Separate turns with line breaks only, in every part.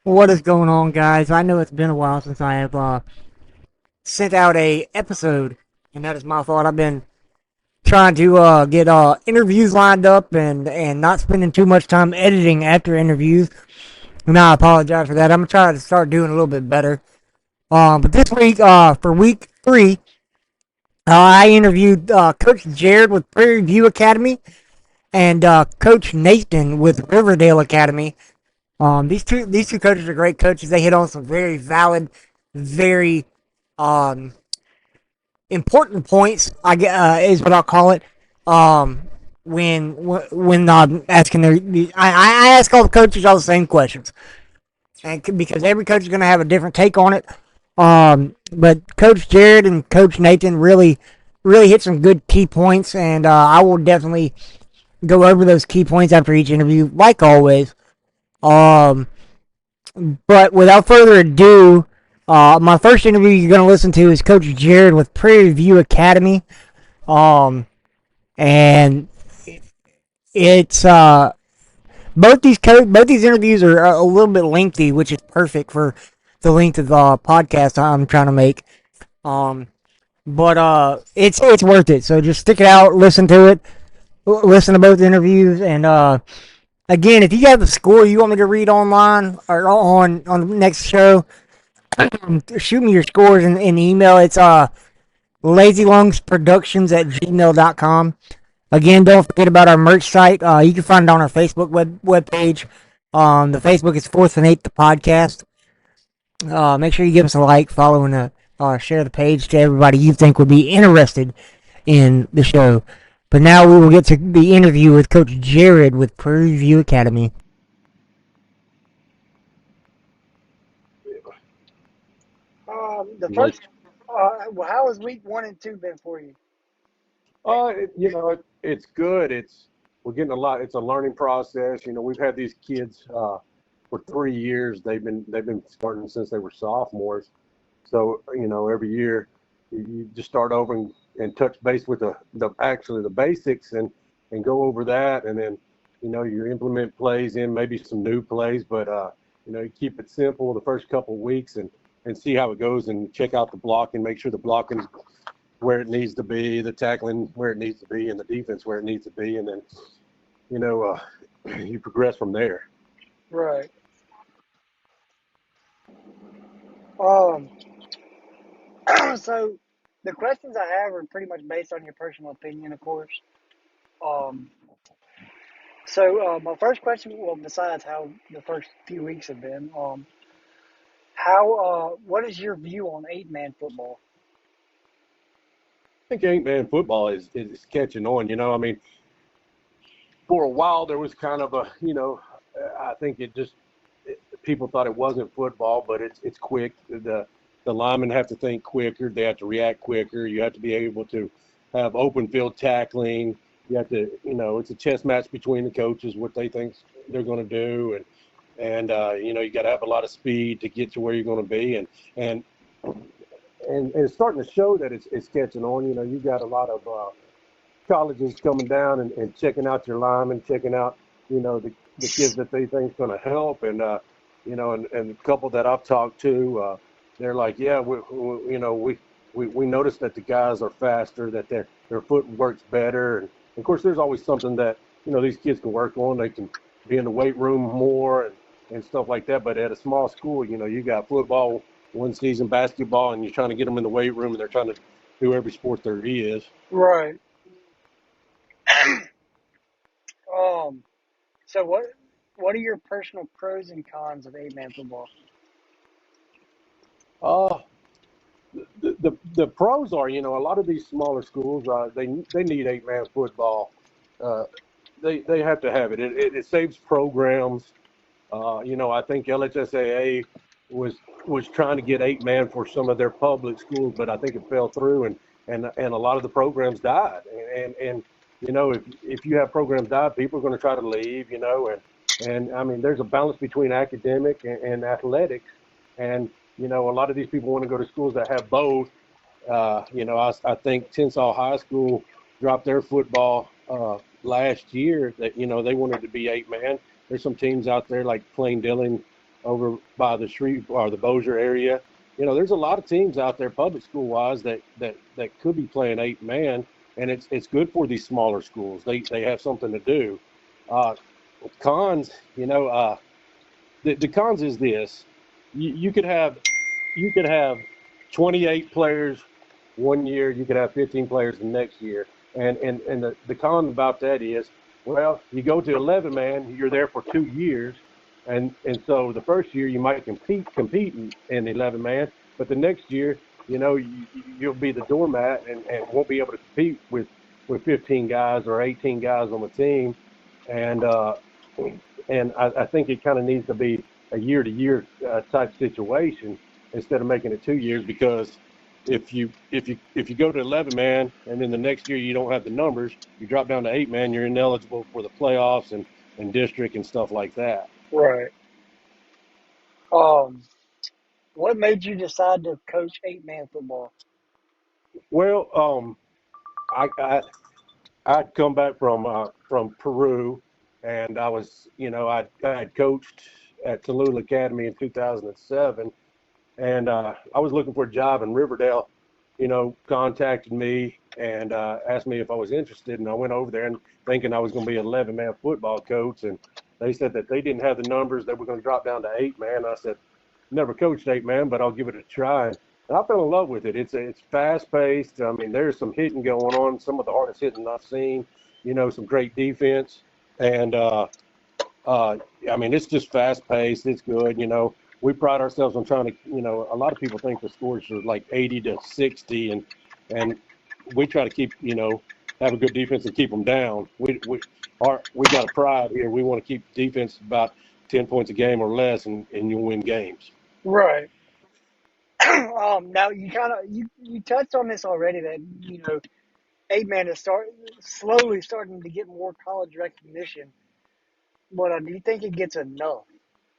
What is going on, guys? I know it's been a while since I have sent out a episode, and that is my fault. I've been trying to get interviews lined up and not spending too much time editing after interviews. And I apologize for that. I'm gonna try to start doing a little bit better. But this week, for week 3, I interviewed Coach Jared with Prairie Academy and Coach Nathan with Riverdale Academy. These two coaches are great coaches. They hit on some very valid, very um, important points. Is what I'll call it. Um, when asking I ask all the coaches all the same questions, and because every coach is going to have a different take on it. But Coach Jared and Coach Nathan really hit some good key points, and I will definitely go over those key points after each interview, like always. Um, But without further ado, my first interview you're going to listen to is Coach Jared with Prairie Academy. Um, and it's both these interviews are a little bit lengthy, which is perfect for the length of the podcast I'm trying to make. Um, but it's worth it. So just stick it out, listen to it, listen to both interviews, and again, if you have a score you want me to read online or on the next show, shoot me your scores in email. It's lazylungsproductions at gmail.com. Again, don't forget about our merch site. You can find it on our Facebook web page. The Facebook is Fourth and Eighth the podcast. Make sure you give us a like, follow, and share the page to everybody you think would be interested in the show. But now we will get to the interview with Coach Jared with Prairie Academy.
The
Like,
first, well, how has week 1 and 2 been for you?
it's good. We're getting a lot. It's a learning process. We've had these kids for 3 years. They've been starting since they were sophomores. So every year you just start over and touch base with the basics and go over that, and then you implement plays in, maybe some new plays, but you keep it simple the first couple of weeks and see how it goes, and check out the block and make sure the blocking's where it needs to be, the tackling where it needs to be, and the defense where it needs to be, and then you know you progress from there.
Right. Um, so the questions I have are pretty much based on your personal opinion, of course. Um, so my first question, well, besides how the first few weeks have been, what is your view on 8-man football?
I think 8-man football is catching on. I mean, for a while there was kind of I think people thought it wasn't football, but it's quick. The linemen have to think quicker. They have to react quicker. You have to be able to have open field tackling. You have to, it's a chess match between the coaches, what they think they're going to do, and you got to have a lot of speed to get to where you're going to be, and and it's starting to show that it's catching on. You got a lot of colleges coming down and checking out your linemen, checking out the kids that they think is going to help, and a couple that I've talked to, they're like, yeah, we noticed that the guys are faster, that their foot works better, and of course there's always something that these kids can work on. They can be in the weight room more and stuff like that. But at a small school, you got football one season, basketball, and you're trying to get them in the weight room, and they're trying to do every sport there is.
Right. Um, so what are your personal pros and cons of 8-man football?
Uh, the pros are, a lot of these smaller schools, they need 8-man football. Uh, they have to have it. It saves programs. I think LHSAA was trying to get 8-man for some of their public schools, but I think it fell through, and a lot of the programs died. And if you have programs die, people are going to try to leave. And I mean, there's a balance between academic and athletics, and a lot of these people want to go to schools that have both. I think Tensall High School dropped their football last year. That they wanted to be 8-man. There's some teams out there like Plain Dillon, over by the Shreve or the Bossier area. There's a lot of teams out there, public school wise, that could be playing 8 man, and it's good for these smaller schools. They have something to do. Uh, Cons, the cons is this: you could have 28 players one year, you could have 15 players the next year, and the con about that is, well, you go to 11 man, you're there for 2 years, and so the first year you might compete in 11 man, but the next year, you'll be the doormat and won't be able to compete with 15 guys or 18 guys on the team, and I think it kind of needs to be a year-to-year type situation instead of making it 2 years, because if you go to 11 man and then the next year you don't have the numbers, you drop down to 8 man, you're ineligible for the playoffs and district and stuff like that.
Right. Um, what made you decide to coach 8-man football?
Well, I, I I'd come back from Peru, and I had coached at Riverdale Academy in 2007, and I was looking for a job in Riverdale. Contacted me and asked me if I was interested, and I went over there and thinking I was going to be an 11-man football coach, and they said that they didn't have the numbers, they were going to drop down to 8-man. I said, never coached 8-man, but I'll give it a try. And I fell in love with it. It's fast paced. I mean, there's some hitting going on, some of the hardest hitting I've seen. Some great defense, and I mean, it's just fast paced. It's good. We pride ourselves on trying to. A lot of people think the scores are like 80 to 60, and we try to keep. Have a good defense and keep them down. We got a pride here. We want to keep defense about 10 points a game or less, and you win games.
Right. Now you touched on this already that 8-man is slowly starting to get more college recognition, but do you think it gets enough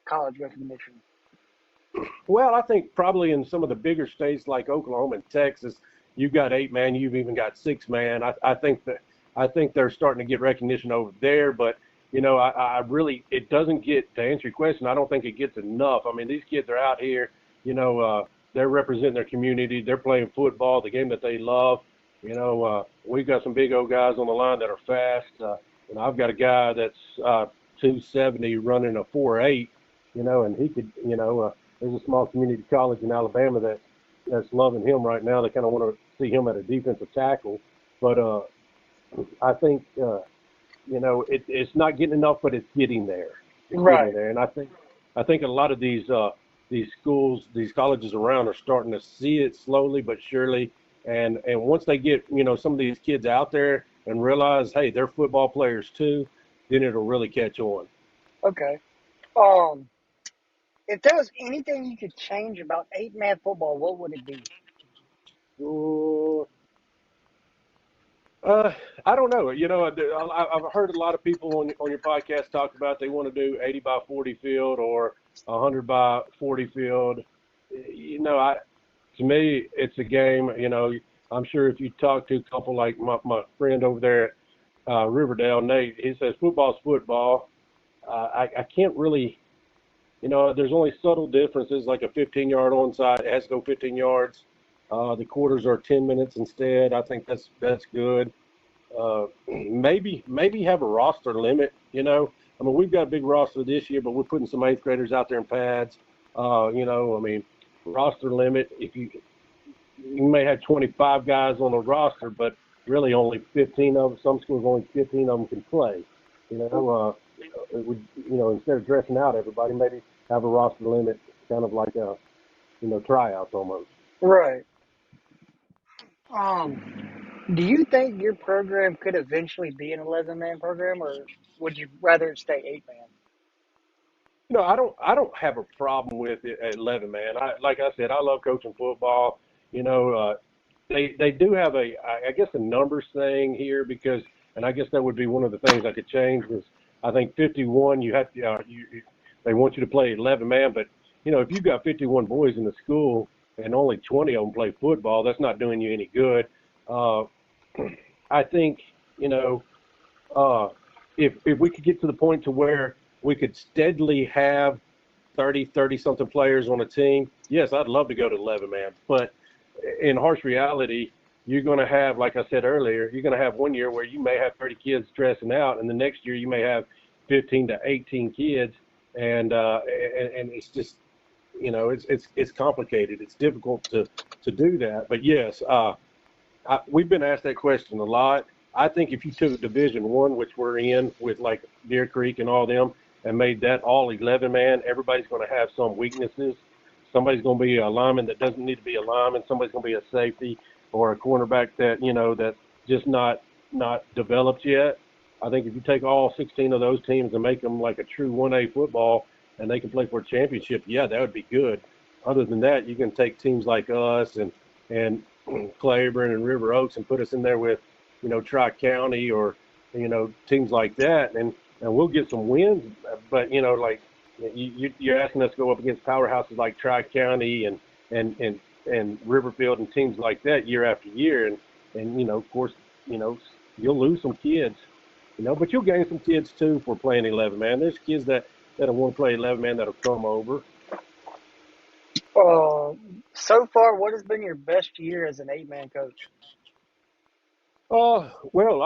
college recognition?
Well, I think probably in some of the bigger states like Oklahoma and Texas, you've got 8-man, you've even got 6-man. I think they're starting to get recognition over there, but I really, it doesn't get, to answer your question, I don't think it gets enough. I mean, these kids are out here, they're representing their community, they're playing football, the game that they love. We've got some big old guys on the line that are fast. I've got a guy that's 270 running a 4.8, and he could, there's a small community college in Alabama that's loving him right now. They kind of want to see him at a defensive tackle. But I think, it's not getting enough, but it's getting there. It's
Right.
getting there. And I think a lot of these schools, these colleges around are starting to see it slowly but surely. And once they get, some of these kids out there and realize, hey, they're football players too, then it'll really catch on.
Okay. If there was anything you could change about 8-man football, what would it be?
Uh, I don't know. I've heard a lot of people on your podcast talk about they want to do 80 by 40 field or 100 by 40 field. To me, it's a game. I'm sure if you talk to a couple like my friend over there at Riverdale, Nate, he says football's football. I can't really. There's only subtle differences, like a 15-yard onside. It has to go 15 yards. The quarters are 10 minutes instead. I think that's good. Maybe have a roster limit. I mean, we've got a big roster this year, but we're putting some 8th graders out there in pads. I mean, roster limit. If you may have 25 guys on the roster, but really only 15 of them. Some schools only 15 of them can play. It would, instead of dressing out everybody, maybe have a roster limit, kind of like a, tryouts almost.
Right. Do you think your program could eventually be an 11-man program, or would you rather it stay 8-man?
I don't have a problem with it at 11 man. Like I said, I love coaching football. They do have I guess a numbers thing here because, and I guess that would be one of the things I could change was I think 51 you have to they want you to play 11 man, but if you've got 51 boys in the school and only 20 of them play football, that's not doing you any good. I think if we could get to the point to where we could steadily have 30-something players on a team, yes, I'd love to go to 11-man. But in harsh reality, you're going to have, like I said earlier, you're going to have one year where you may have 30 kids dressing out, and the next year you may have 15 to 18 kids, and it's just, it's complicated. It's difficult to do that. But yes, we've been asked that question a lot. I think if you took Division One, which we're in with like Deer Creek and all them, and made that all 11-man, everybody's going to have some weaknesses. Somebody's going to be a lineman that doesn't need to be a lineman. Somebody's going to be a safety or a cornerback that that's just not developed yet. I think if you take all 16 of those teams and make them like a true 1A football, and they can play for a championship, yeah, that would be good. Other than that, you can take teams like us and Claiborne and River Oaks and put us in there with, Tri-County or, teams like that, and we'll get some wins. But, like you're asking us to go up against powerhouses like Tri-County and Riverfield and teams like that year after year. And of course, you'll lose some kids, but you'll gain some kids too for playing 11-man. There's kids that want to play 11-man that'll come over.
So far, what has been your best year as an 8-man coach?
Well,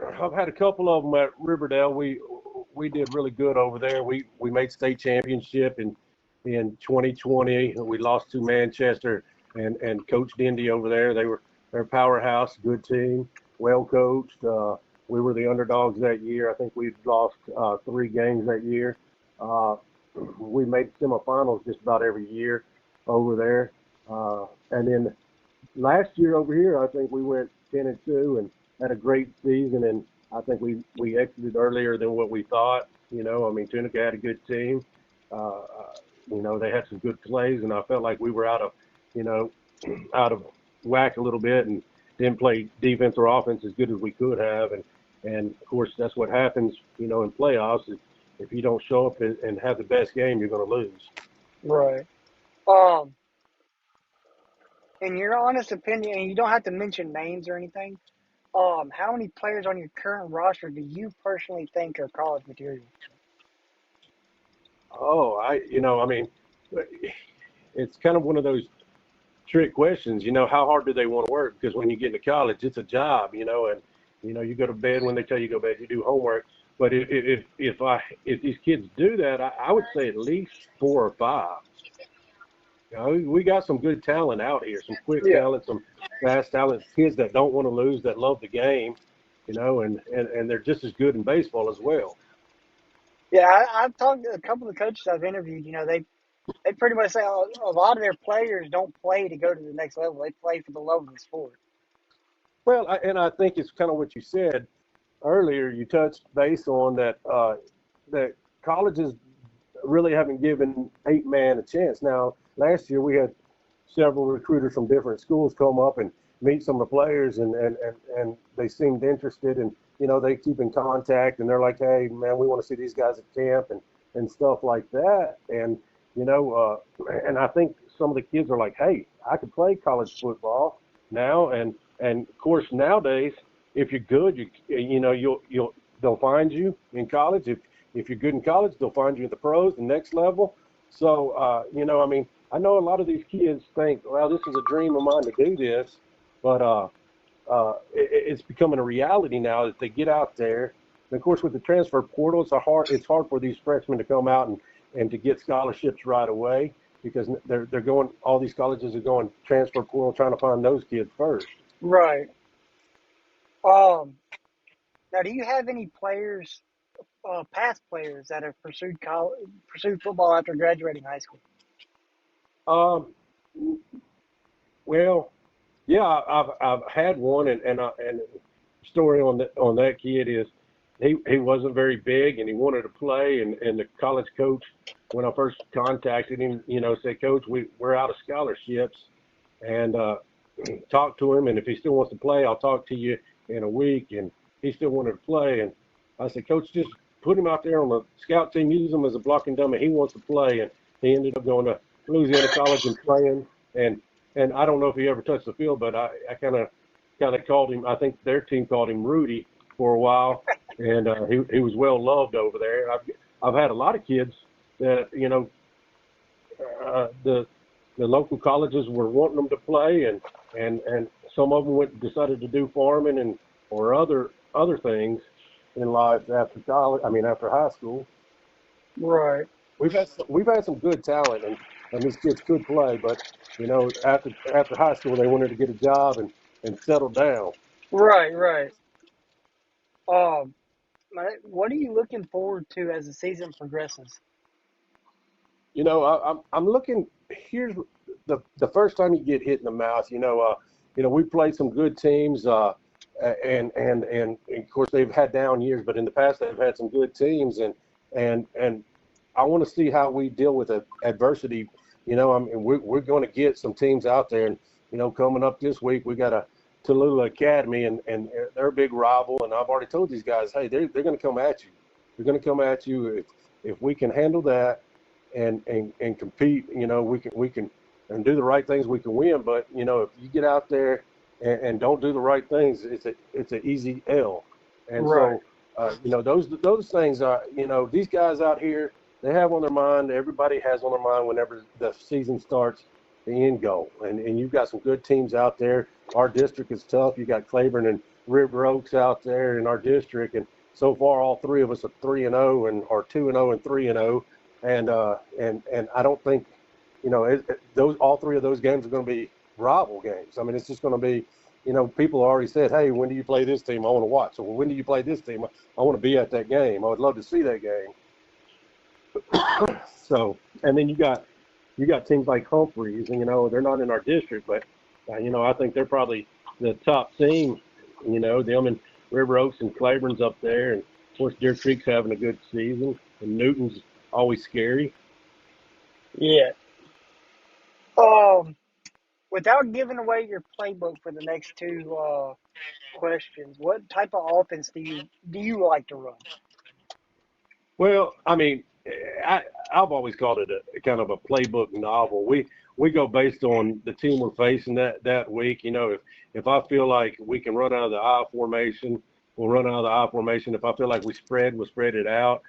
I've had a couple of them at Riverdale. We did really good over there. We made state championship in 2020. We lost to Manchester and Coach Dindy over there. They're a powerhouse, good team, well coached. We were the underdogs that year. I think we lost 3 games that year. We made semifinals just about every year over there. And then last year over here, I think we went 10-2 and had a great season. And I think we exited earlier than what we thought. Tunica had a good team. They had some good plays, and I felt like we were out of whack a little bit and didn't play defense or offense as good as we could have. And of course, that's what happens, in playoffs. If you don't show up and have the best game, you're going to lose.
Right. In your honest opinion, and you don't have to mention names or anything, how many players on your current roster do you personally think are college material?
It's kind of one of those trick questions. How hard do they want to work? Because when you get into college, it's a job, and you go to bed when they tell you to go to bed, you do homework. But if these kids do that, I would say at least 4 or 5. We got some good talent out here, some quick talent, some fast talent, kids that don't want to lose, that love the game, and they're just as good in baseball as well.
Yeah, I've talked to a couple of coaches I've interviewed. They pretty much say a lot of their players don't play to go to the next level. They play for the love of the sport.
Well, I think it's kind of what you said earlier. You touched base on that that colleges really haven't given 8-man a chance. Now, last year we had several recruiters from different schools come up and meet some of the players, and they seemed interested, and they keep in contact, and they're like, hey man, we want to see these guys at camp and stuff like that. And and I think some of the kids are like, hey, I could play college football now. And of course nowadays, if you're good, they'll find you in college. If you're good in college, they'll find you at the pros, the next level. So I know a lot of these kids think, well, this is a dream of mine to do this, but it's becoming a reality now that they get out there. And of course, with the transfer portal, it's hard for these freshmen to come out and to get scholarships right away, because they're going. All these colleges are going transfer portal, trying to find those kids first.
Right. Now, do you have any players, past players, that have pursued football after graduating high school?
Well, yeah, I've had one, and story on that kid is he wasn't very big and he wanted to play, and the college coach, when I first contacted him, said, Coach, we're out of scholarships, and talked to him, and if he still wants to play, I'll talk to you in a week. And he still wanted to play, and I said, Coach, just put him out there on the scout team, use him as a blocking dummy. He wants to play, and he ended up going to Louisiana College and playing, and I don't know if he ever touched the field, but I kind of called him. I think their team called him Rudy for a while, and he was well loved over there. I've had a lot of kids that the local colleges were wanting them to play, and some of them decided to do farming and or other things in life after college. I mean, after high school.
Right.
We've had some good talent, and these kids could play, but after high school they wanted to get a job and settle down.
Right. Right. Um, what are you looking forward to as the season progresses?
I'm looking. Here's the first time you get hit in the mouth. We played some good teams, and of course they've had down years, but in the past they've had some good teams, and I want to see how we deal with adversity. I mean, we're going to get some teams out there, and coming up this week we got a Tallulah Academy, and they're a big rival, and I've already told these guys, hey, they're going to come at you. They're going to come at you if we can handle that and compete. We can and do the right things. We can win. But if you get out there and don't do the right things, it's an easy L. And
Right.
so those things are these guys out here, they have on their mind. Everybody has on their mind whenever the season starts, the end goal. And you've got some good teams out there. Our district is tough. You got Claiborne and River Oaks out there in our district, and so far all three of us are 3-0 and or 2-0 and 3-0, and I don't think those all three of those games are going to be rival games. I mean, it's just going to be, people already said, hey, when do you play this team? I want to watch. So when do you play this team? I want to be at that game. I would love to see that game. So, and then you got teams like Humphreys, and they're not in our district, but I think they're probably the top team. Them and River Oaks and Claiborne's up there, and of course Deer Creek's having a good season, and Newton's always scary.
Yeah. Um, Without giving away your playbook for the next two questions, what type of offense do you like to run?
Well, I mean, I, I've always called it a kind of a playbook novel. We go based on the team we're facing that week. If I feel like we can run out of the I formation, we'll run out of the I formation. If I feel like we'll spread it out.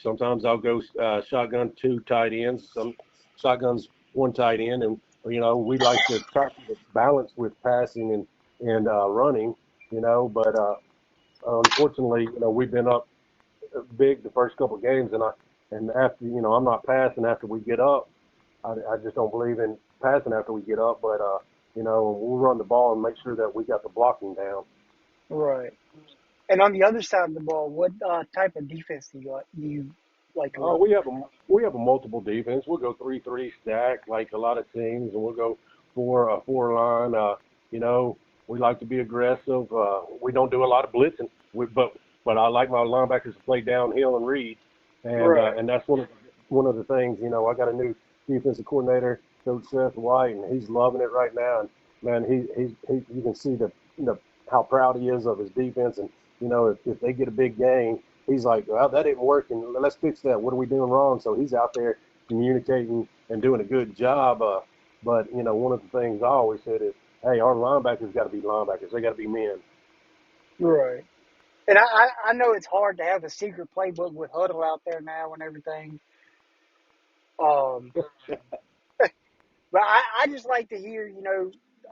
Sometimes I'll go shotgun two tight ends, some shotguns one tight end, and we like to try to keep it balanced with passing and running. But unfortunately, we've been up big the first couple of games, and after I'm not passing after we get up. I just don't believe in passing after we get up, but we'll run the ball and make sure that we got the blocking down.
Right. And on the other side of the ball, what type of defense do you like to
Oh,
run?
we have a multiple defense. We'll go 3-3 stack like a lot of teams, and we'll go four line. We like to be aggressive. We don't do a lot of blitzing, but I like my linebackers to play downhill and read,
Right.
and that's one of the things. I got a new defensive coordinator, Coach Seth White, and he's loving it right now. And man, he you can see the how proud he is of his defense, and if they get a big gain, he's like, well, that didn't work, and let's fix that. What are we doing wrong? So he's out there communicating and doing a good job. But one of the things I always said is, hey, our linebackers got to be linebackers. They got to be men.
Right. And I know it's hard to have a secret playbook with huddle out there now and everything. Um, but I just like to hear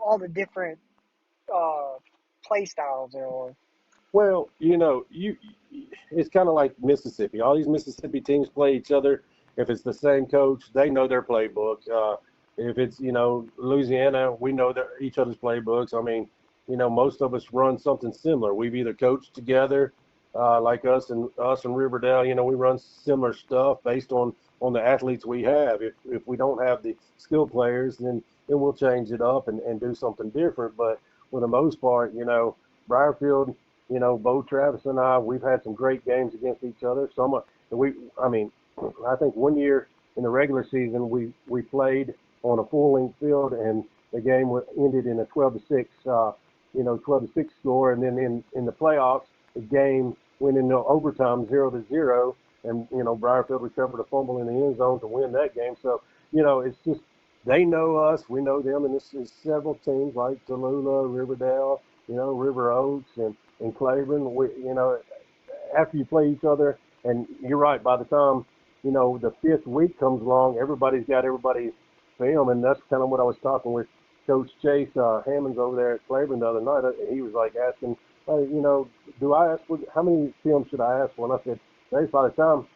all the different uh play styles there are.
Well, it's kind of like Mississippi. All these Mississippi teams play each other. If it's the same coach, they know their playbook. If it's Louisiana, we know each other's playbooks. I mean, most of us run something similar. We've either coached together, like us and Riverdale. We run similar stuff based on the athletes we have. If we don't have the skill players, then we'll change it up and do something different. But for the most part, Briarfield, Bo Travis and I, we've had some great games against each other. I mean, I think one year in the regular season we played on a full length field, and the game ended in a 12-6, 12-6 score, and then in the playoffs, the game went into overtime 0-0, and Briarfield recovered a fumble in the end zone to win that game. So it's just they know us, we know them, and this is several teams like Tallulah, Riverdale, River Oaks and Claiborne. After you play each other, and you're right, by the time the fifth week comes along, everybody's got everybody's film, and that's kind of what I was talking with Coach Chase Hammonds over there at Claiborne the other night. He was like asking, hey, do I ask for how many films should I ask for? And I said, hey, by the time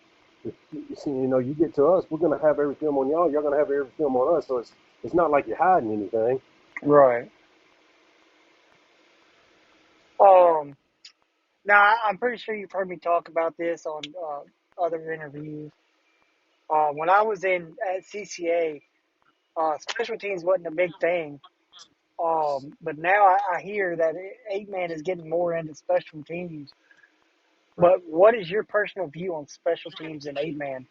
you get to us, we're going to have every film on y'all. You're going to have every film on us. So it's not like you're hiding anything.
Right. Now I'm pretty sure you've heard me talk about this on other interviews. When I was in at CCA, special teams wasn't a big thing. But now I hear that 8-man is getting more into special teams. But what is your personal view on special teams and 8-man?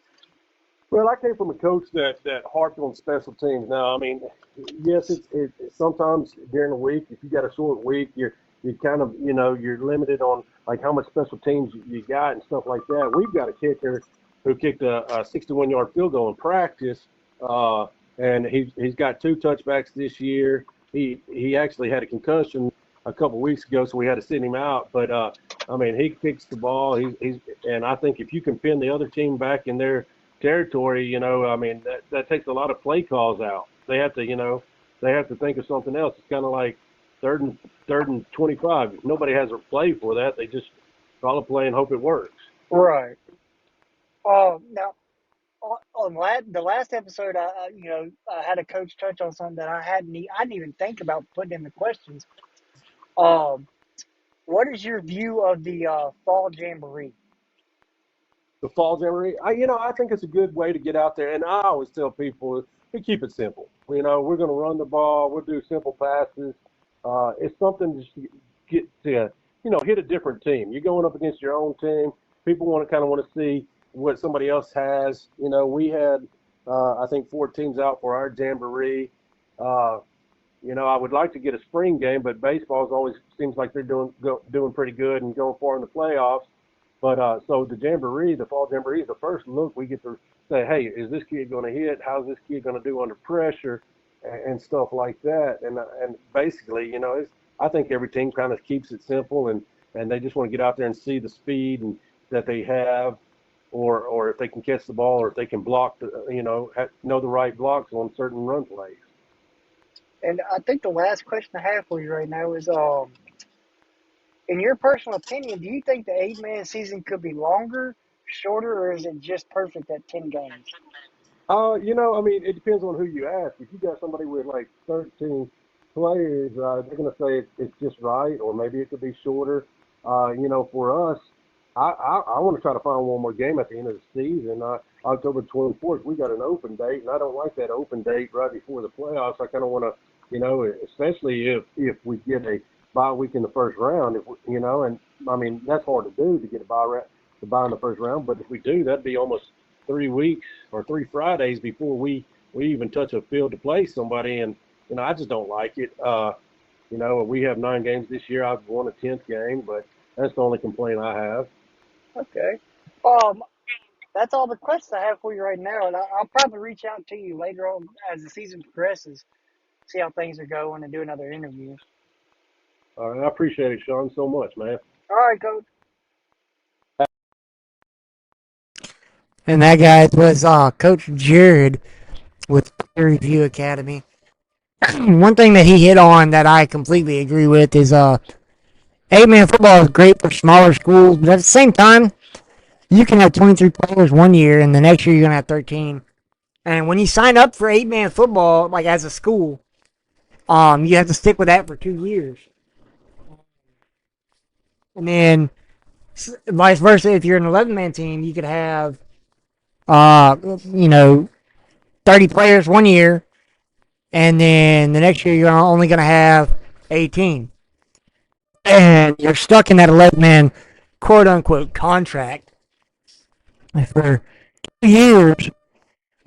Well, I came from a coach that harped on special teams. Now, I mean, yes, sometimes during the week, if you got a short week, you kind of you're limited on like how much special teams you got and stuff like that. We've got a kicker who kicked a 61-yard field goal in practice, and he's got 2 touchbacks this year. He actually had a concussion a couple weeks ago, so we had to send him out. But I mean, he kicks the ball. And I think if you can pin the other team back in their territory, I mean, that takes a lot of play calls out. They have to think of something else. It's kind of like third and 25. If nobody has a play for that, they just call a play and hope it works.
Right. Now, on the last episode, I had a coach touch on something that I didn't even think about putting in the questions. What is your view of the fall jamboree?
The fall jamboree, I think it's a good way to get out there. And I always tell people, we keep it simple. We're going to run the ball. We'll do simple passes. It's something just to get to, hit a different team. You're going up against your own team. People want to see what somebody else has. We had, I think, 4 teams out for our jamboree. I would like to get a spring game, but baseball's always seems like they're doing pretty good and going far in the playoffs. But so the fall jamboree is the first look. We get to say, hey, is this kid going to hit? How's this kid going to do under pressure, and stuff like that. And basically, I think every team kind of keeps it simple, and they just want to get out there and see the speed and that they have, or if they can catch the ball, or if they can block know the right blocks on certain run plays.
And I think the last question I have for you right now is, in your personal opinion, do you think the 8-man season could be longer, shorter, or is it just perfect at 10 games?
I mean, it depends on who you ask. If you got somebody with like 13 players, they're going to say it's just right, or maybe it could be shorter. For us, I want to try to find one more game at the end of the season. October 24th, we got an open date, and I don't like that open date right before the playoffs. I kind of want to, especially if we get a bye week in the first round, and I mean that's hard to do to get a bye in the first round. But if we do, that'd be almost 3 weeks or 3 Fridays before we even touch a field to play somebody, and I just don't like it. We have 9 games this year. I've won a 10th game, but that's the only complaint I have.
Okay. That's all the questions I have for you right now, and I'll probably reach out to you later on as the season progresses, see how things are going, and do another interview.
All right, I appreciate it, Sean, so much, man.
All right, Coach.
And that guy was Coach Jared with Riverdale Academy. One thing that he hit on that I completely agree with is 8-man football is great for smaller schools, but at the same time, you can have 23 players one year, and the next year you're going to have 13. And when you sign up for 8-man football, like as a school, you have to stick with that for 2 years. And then vice versa, if you're an 11-man team, you could have, 30 players one year, and then the next year you're only going to have 18. And you're stuck in that 11-man quote-unquote contract for 2 years.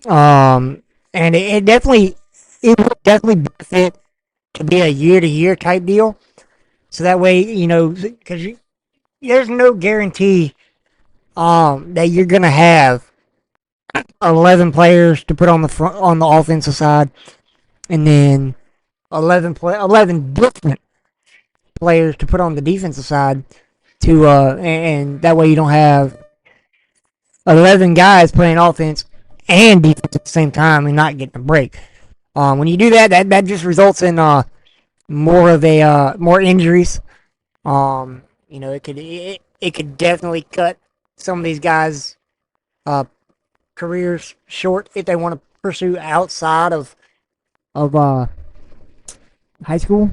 And it would definitely benefit to be a year-to-year type deal. So that way, because there's no guarantee that you're gonna have 11 players to put on the offensive side, and then 11 different players to put on the defensive side. And that way you don't have 11 guys playing offense and defense at the same time and not getting a break. When you do that, that just results in more injuries. It could definitely cut some of these guys' careers short if they want to pursue outside of high school.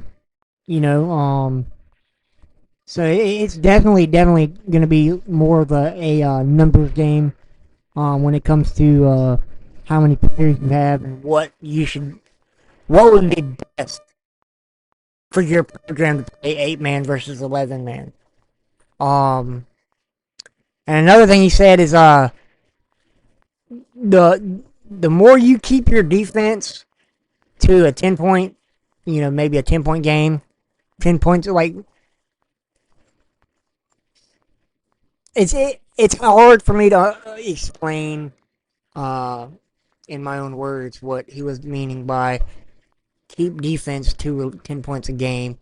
You know, so it's definitely going to be more of a numbers game when it comes to how many players you have and what would be best for your program to play 8-man versus 11-man. And another thing he said is the more you keep your defense to a 10-point, maybe a 10-point game, 10 points, like it's hard for me to explain in my own words what he was meaning by keep defense to 10 points a game.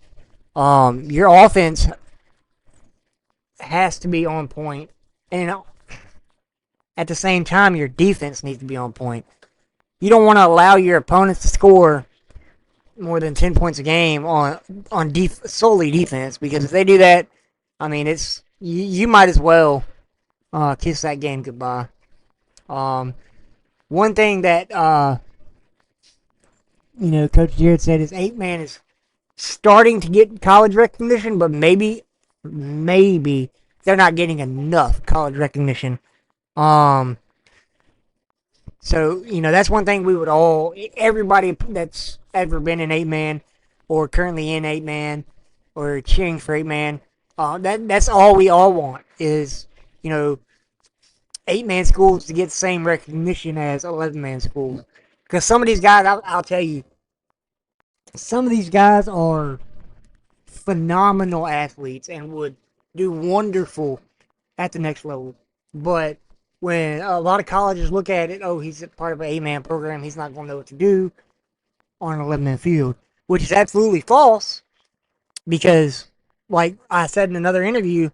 Your offense has to be on point, and at the same time, your defense needs to be on point. You don't want to allow your opponents to score more than 10 points a game on solely defense, because if they do that, I mean, you might as well kiss that game goodbye. One thing that Coach Jared said is 8-man is starting to get college recognition, but maybe they're not getting enough college recognition. So, that's one thing everybody that's ever been in 8-man or currently in 8-man or cheering for 8-man, that's all we all want is, 8-man schools to get the same recognition as 11-man schools. Because some of these guys, I'll tell you, some of these guys are phenomenal athletes and would do wonderful at the next level. But when a lot of colleges look at it, oh, he's a part of an 8-man program, he's not going to know what to do on an 11-man field, which is absolutely false because, like I said in another interview,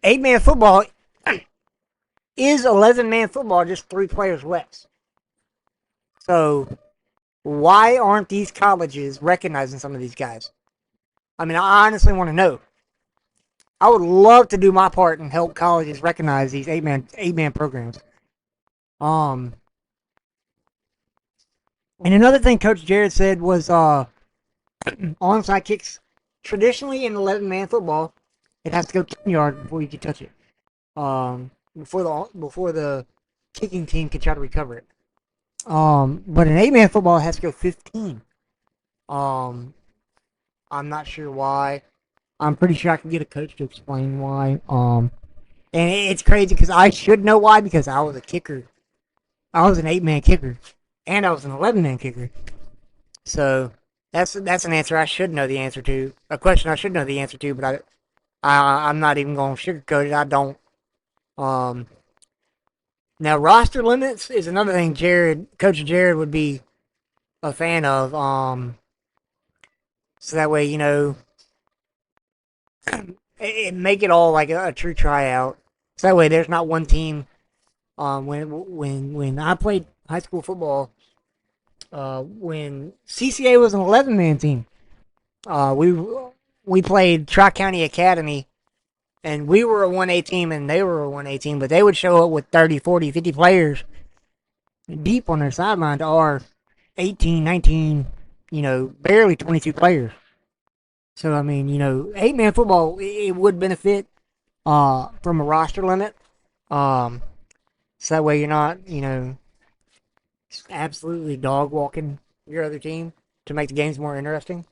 8-man football is 11-man football, just 3 players less. So why aren't these colleges recognizing some of these guys? I mean, I honestly want to know. I would love to do my part and help colleges recognize these 8-man programs. And another thing Coach Jared said was onside kicks. Traditionally in 11-man football, it has to go 10 yards before you can touch it. Before the kicking team can try to recover it. But in 8-man football, it has to go 15. I'm not sure why. I'm pretty sure I can get a coach to explain why. And it's crazy because I should know why because I was a kicker. I was an 8-man kicker, and I was an 11-man kicker. So that's an answer I should know the answer to. A question I should know the answer to, but I'm not even going to sugarcoat it. I don't. Now roster limits is another thing Coach Jared would be a fan of. So that way, it make it all like a true tryout. So that way, there's not one team. When I played high school football, when CCA was an 11-man team, we played Tri-County Academy, and we were a 1A team, and they were a 1A team, but they would show up with 30, 40, 50 players deep on their sideline to our 18, 19, barely 22 players. So, I mean, 8-man football, it would benefit from a roster limit. So that way you're not, absolutely dog walking your other team to make the games more interesting.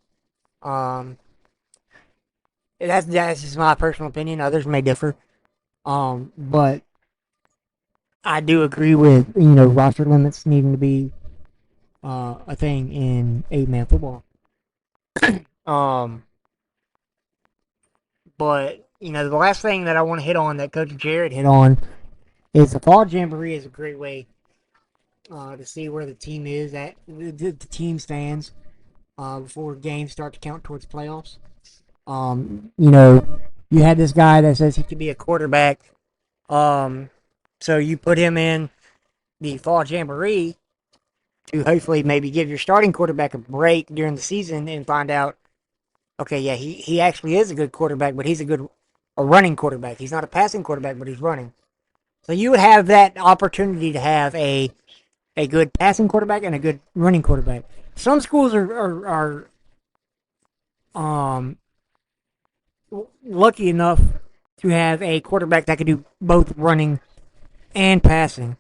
That's just my personal opinion. Others may differ. But I do agree with, roster limits needing to be a thing in 8-man football. But, the last thing that I want to hit on that Coach Jared hit on is the fall jamboree is a great way to see where the team is at, the team stands before games start to count towards playoffs. You had this guy that says he could be a quarterback. So you put him in the fall jamboree to hopefully maybe give your starting quarterback a break during the season and find out, okay, yeah, he actually is a good quarterback, but he's a running quarterback. He's not a passing quarterback, but he's running. So you would have that opportunity to have a good passing quarterback and a good running quarterback. Some schools are um lucky enough to have a quarterback that can do both running and passing.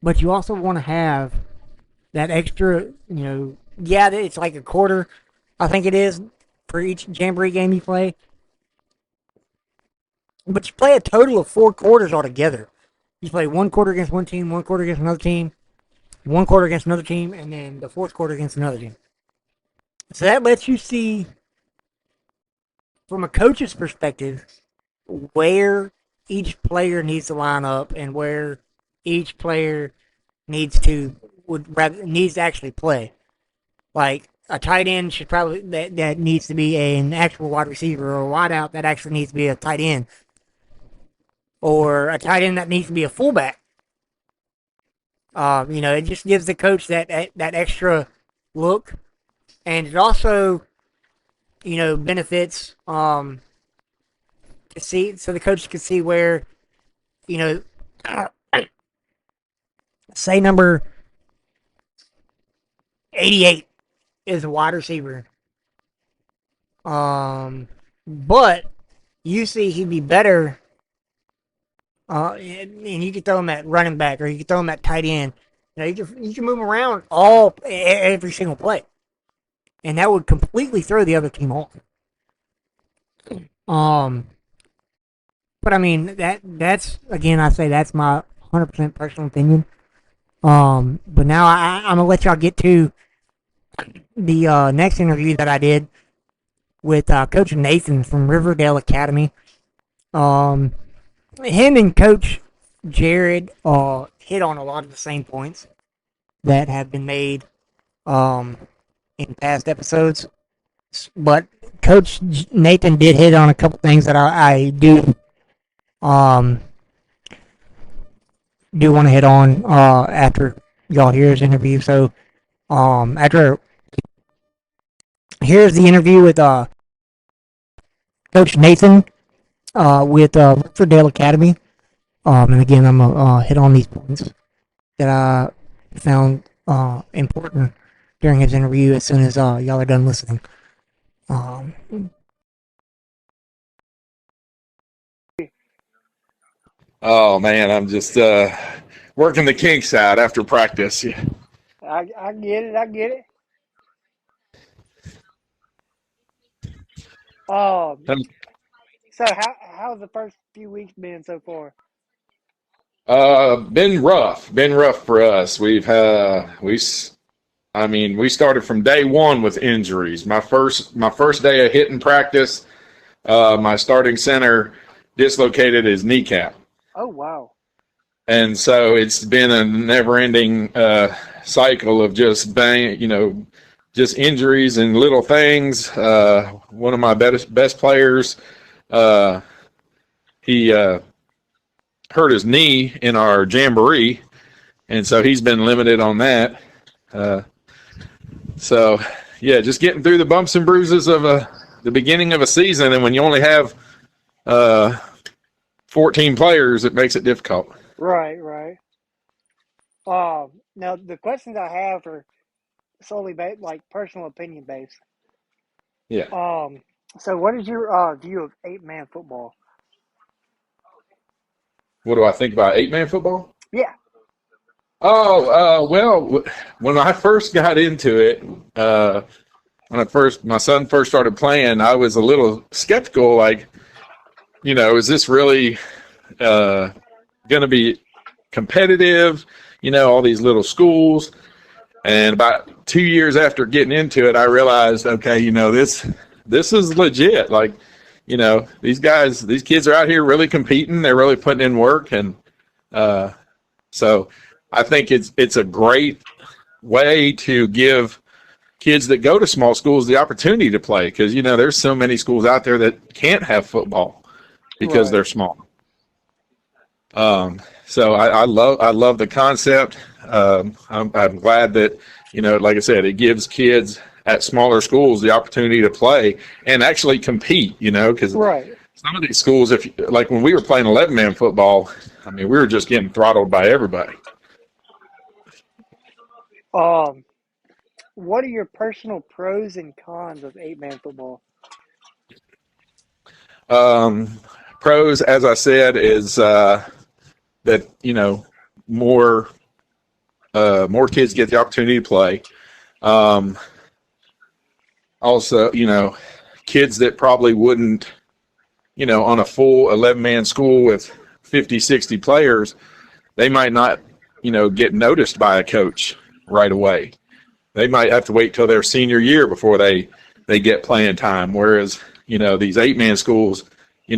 But you also want to have that extra, yeah, it's like a quarter, I think it is, for each Jamboree game you play. But you play a total of 4 quarters altogether. You play 1 quarter against one team, 1 quarter against another team, 1 quarter against another team, and then the fourth quarter against another team. So that lets you see, from a coach's perspective, where each player needs to line up and where each player needs to actually play. Like a tight end should probably that needs to be an actual wide receiver, or a wideout that actually needs to be a tight end, or a tight end that needs to be a fullback. It just gives the coach that extra look, and it also benefits to see, so the coach can see where say number 88 is a wide receiver. But you see he'd be better, and you could throw him at running back, or you could throw him at tight end. You can move him around every single play, and that would completely throw the other team off. But I mean that's again, I say that's my 100% personal opinion. But now I'm gonna let y'all get to the next interview that I did with Coach Nathan from Riverdale Academy. Him and Coach Jared hit on a lot of the same points that have been made in past episodes, but Coach Nathan did hit on a couple things that I do want to hit on after y'all hear his interview. So after here's the interview with Coach Nathan with Riverdale Academy. And again, I'm gonna hit on these points that I found important during his interview as soon as y'all are done listening.
Oh man, I'm just working the kinks out after practice. Yeah.
I get it. I get it. So how's the first few weeks been so far?
Been rough for us. We started from day one with injuries. My first day of hitting practice, my starting center dislocated his kneecap.
Oh wow!
And so it's been a never-ending cycle of just just injuries and little things. One of my best players, he hurt his knee in our jamboree, and so he's been limited on that. So yeah, just getting through the bumps and bruises of the beginning of a season, and when you only have 14 players, it makes it difficult.
Right. Now the questions I have are solely like personal opinion based.
Yeah.
So what is your view of 8-man football?
What do I think about 8-man football?
Yeah.
Well, when I first got into it, my son first started playing, I was a little skeptical. Like, is this really going to be competitive? All these little schools. And about 2 years after getting into it, I realized, okay, this is legit. Like, these kids are out here really competing. They're really putting in work. And so I think it's a great way to give kids that go to small schools the opportunity to play. Because, there's so many schools out there that can't have football because they're small. So I love the concept. I'm glad that, like I said, it gives kids at smaller schools the opportunity to play and actually compete, because
Right.
some of these schools, like when we were playing 11-man football, I mean, we were just getting throttled by everybody.
What are your personal pros and cons of 8-man football?
Pros, as I said, is that, more kids get the opportunity to play. Also, kids that probably wouldn't, on a full 11-man school with 50, 60 players, they might not, get noticed by a coach right away. They might have to wait till their senior year before they get playing time. Whereas, these 8-man schools, you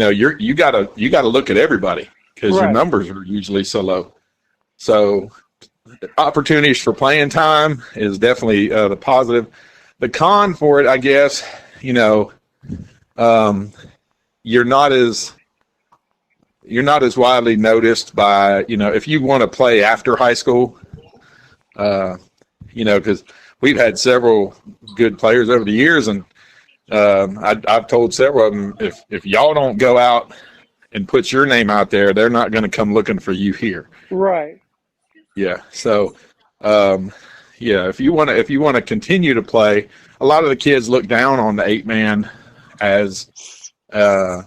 gotta look at everybody because your
Right.
numbers are usually so low. So opportunities for playing time is definitely the positive. The con for it, I guess, you're not as widely noticed by, if you want to play after high school, because we've had several good players over the years, and I've told several of them, if y'all don't go out and put your name out there, they're not going to come looking for you here.
Right.
Yeah. So, if you want to continue to play, a lot of the kids look down on the 8-man as a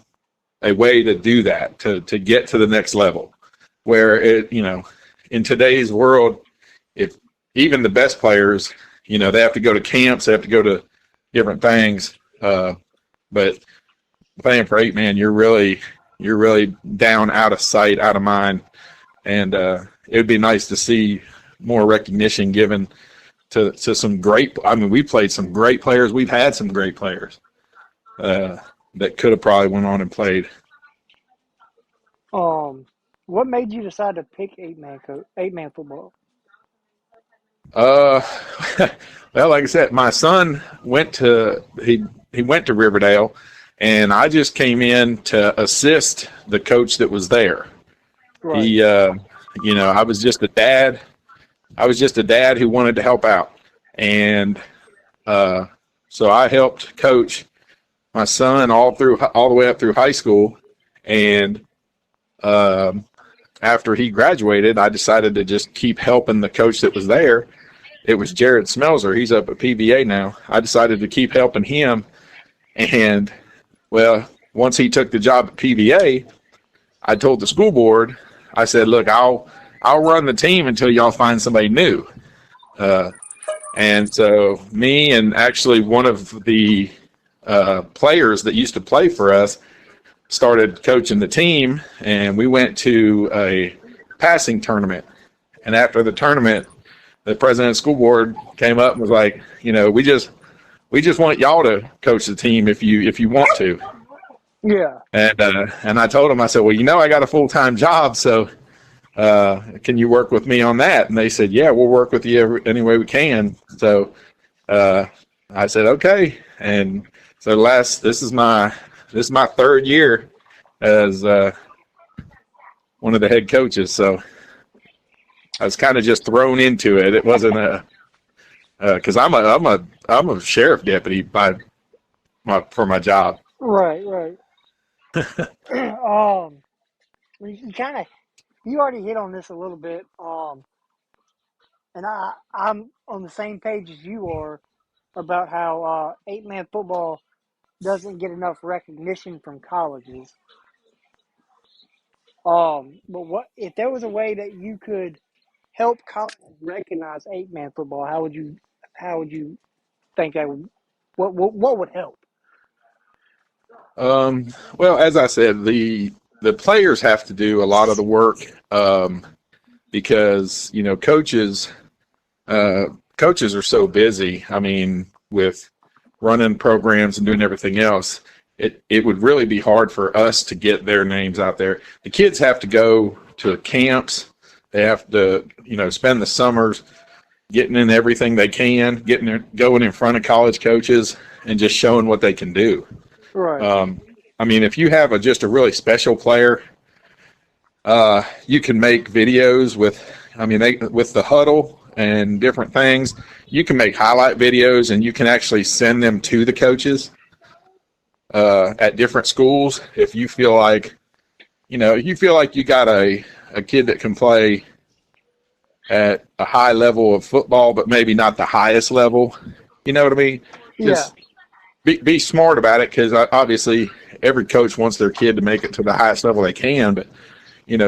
way to do that, to get to the next level. Where in today's world, if even the best players, they have to go to camps, they have to go to different things. But playing for 8-man, you're really down, out of sight, out of mind, and it would be nice to see more recognition given to some great. I mean, we played some great players. We've had some great players that could have probably went on and played.
What made you decide to pick 8-man football?
Well, like I said, my son went to Riverdale, and I just came in to assist the coach that was there.
Right.
He, I was just a dad. I was just a dad who wanted to help out, and so I helped coach my son all the way up through high school, and after he graduated, I decided to just keep helping the coach that was there. It was Jared Smelser. He's up at PVA now. I decided to keep helping him. And, well, once he took the job at PVA, I told the school board, I said, look, I'll run the team until y'all find somebody new. And so me and actually one of the players that used to play for us started coaching the team, and we went to a passing tournament. And after the tournament, the president of the school board came up and was like, we just want y'all to coach the team if you want to.
Yeah.
And I told him, I said, well, I got a full-time job, so can you work with me on that? And they said, yeah, we'll work with you any way we can. So I said, okay. And so this is my third year as one of the head coaches. So I was kind of just thrown into it. It wasn't because I'm a sheriff deputy for my job.
Right. You already hit on this a little bit. And I'm on the same page as you are about how 8-man football doesn't get enough recognition from colleges. But what if there was a way that you could help colleges recognize 8-man football? How would you think that would what would help?
Well, as I said, the players have to do a lot of the work because coaches are so busy. I mean, with running programs and doing everything else, it would really be hard for us to get their names out there. The kids have to go to camps. They have to, spend the summers getting in everything they can, going in front of college coaches and just showing what they can do.
Right.
I mean, if you have just a really special player, You can make videos with the huddle and different things. You can make highlight videos, and you can actually send them to the coaches at different schools. If you feel like, you got a kid that can play at a high level of football, but maybe not the highest level. You know what I mean? Just be smart about it, because obviously every coach wants their kid to make it to the highest level they can, but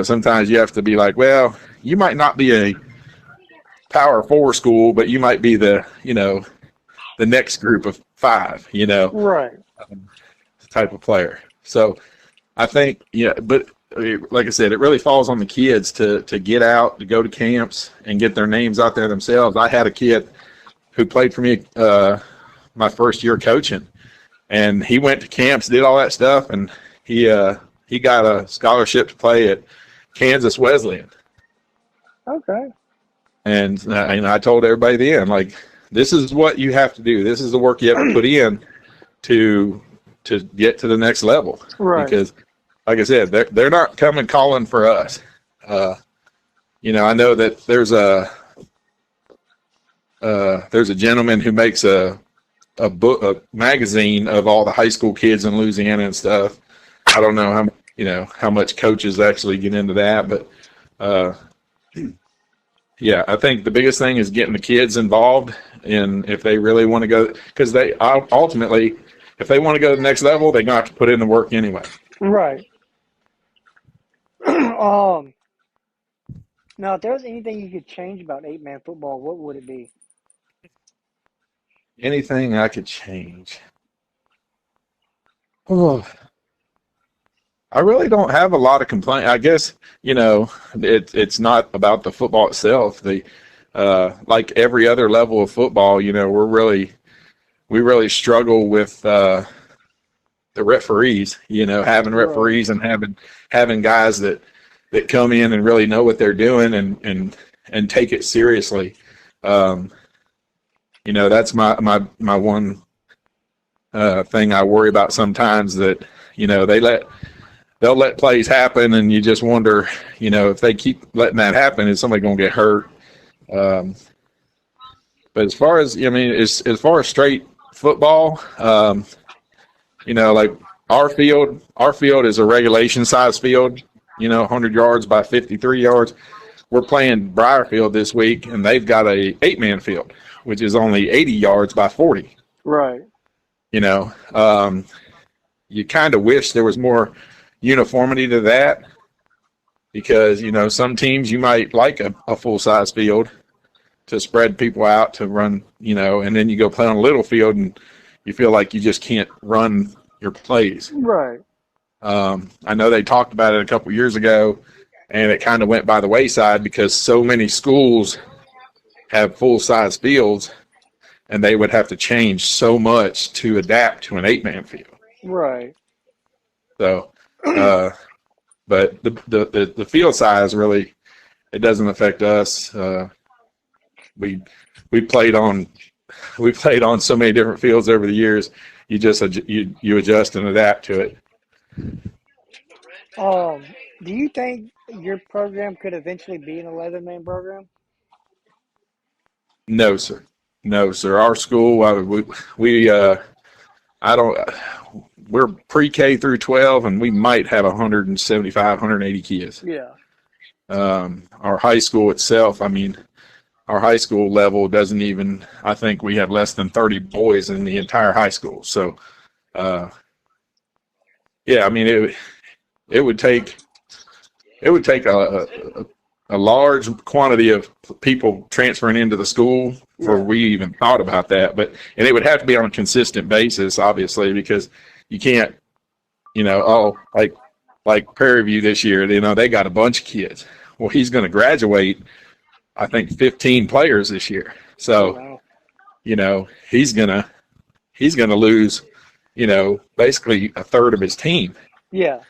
sometimes you have to be like, well, you might not be a Power 4 school, but you might be the next group of 5,
Right.
type of player. So I think, but like I said, it really falls on the kids to get out, to go to camps and get their names out there themselves. I had a kid who played for me my first year coaching, and he went to camps, did all that stuff, and he got a scholarship to play at Kansas Wesleyan.
Okay.
And I told everybody then, like, this is what you have to do. This is the work you have to put in to get to the next level.
Right.
Because, like I said, they're not coming calling for us. I know that there's a gentleman who makes a magazine of all the high school kids in Louisiana and stuff. I don't know how much coaches actually get into that, but yeah, I think the biggest thing is getting the kids involved, and if they really want to go, because they ultimately, if they want to go to the next level, they're going to have to put in the work anyway.
Right. Now, if there was anything you could change about 8-man football, what would it be?
Anything I could change? Oh, I really don't have a lot of complaint. I guess, it's not about the football itself. Like every other level of football, we really struggle with the referees, having referees and having guys that come in and really know what they're doing and take it seriously. That's my one thing I worry about sometimes, that they'll let plays happen, and you just wonder, if they keep letting that happen, is somebody going to get hurt? But as far as straight football, like our field is a regulation size field, 100 yards by 53 yards. We're playing Briarfield this week, and they've got a 8-man field, which is only 80 yards by 40.
Right.
You kind of wish there was more uniformity to that, because some teams, you might like a full-size field to spread people out to run, and then you go play on a little field and you feel like you just can't run your plays.
Right.
I know they talked about it a couple years ago, and it kind of went by the wayside because so many schools have full-size fields, and they would have to change so much to adapt to an 8-man field.
Right.
So, but the field size really, it doesn't affect us. We played on so many different fields over the years. You just you adjust and adapt to it.
Do you think your program could eventually be an 11-man program?
No, sir. No, sir. Our school, we're pre-K through 12, and we might have 175, 180 kids.
Yeah.
Our high school itself, our high school level doesn't even, I think we have less than 30 boys in the entire high school. So, yeah, it would take a large quantity of people transferring into the school before we even thought about that. And it would have to be on a consistent basis, obviously, because you can't, like Prairie View this year, they got a bunch of kids. Well, he's going to graduate, I think, 15 players this year. So, he's going to lose, basically a third of his team.
Yeah.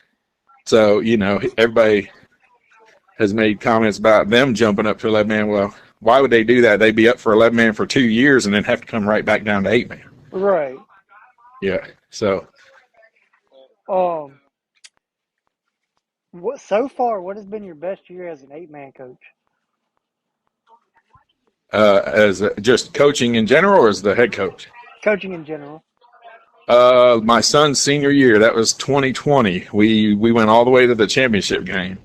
So, everybody has made comments about them jumping up to 11-man. Well, why would they do that? They'd be up for 11-man for 2 years and then have to come right back down to 8-man.
Right.
Yeah. So.
So far, what has been your best year as an 8-man coach?
As just coaching in general, or as the head coach?
Coaching in general.
My son's senior year, that was 2020. We went all the way to the championship game.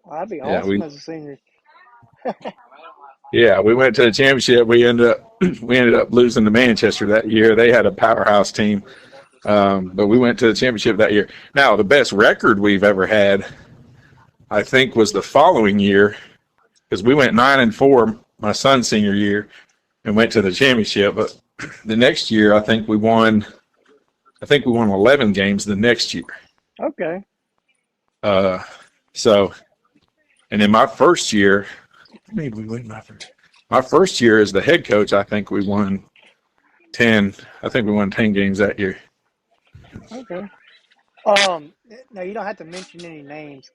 Well, that'd be
Yeah,
awesome as a senior.
we went to the championship. We ended up losing to Manchester that year. They had a powerhouse team, but we went to the championship that year. Now, the best record we've ever had, I think, was the following year, because we went 9-4 my son's senior year and went to the championship. But the next year, I think we won 11 games the next year.
Okay.
So, and in my first year, maybe we win my first year as the head coach, I think we won 10 games that year.
Okay. Now you don't have to mention any names,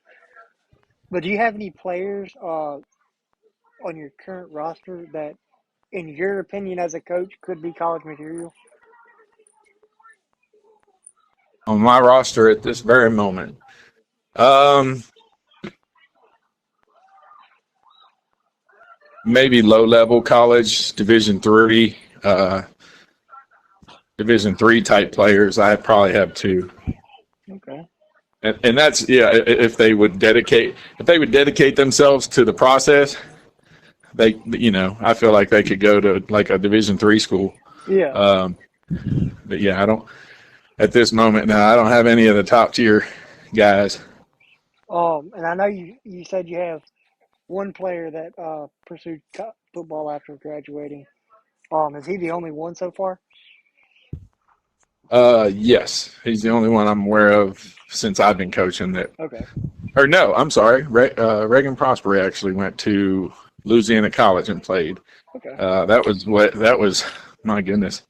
but do you have any players on your current roster that, in your opinion as a coach, could be college material?
On my roster at this very moment, maybe low-level college, Division three type players. I probably have two.
Okay.
And that's, if they would dedicate themselves to the process, I feel like they could go to like a Division three school.
Yeah.
But I don't, at this moment now, I don't have any of the top tier guys.
And I know you said you have one player that pursued football after graduating. Is he the only one so far?
Yes, he's the only one I'm aware of since I've been coaching that.
Okay.
Or no, I'm sorry. Reagan Prosper actually went to Louisiana College and played.
Okay.
That was, my goodness.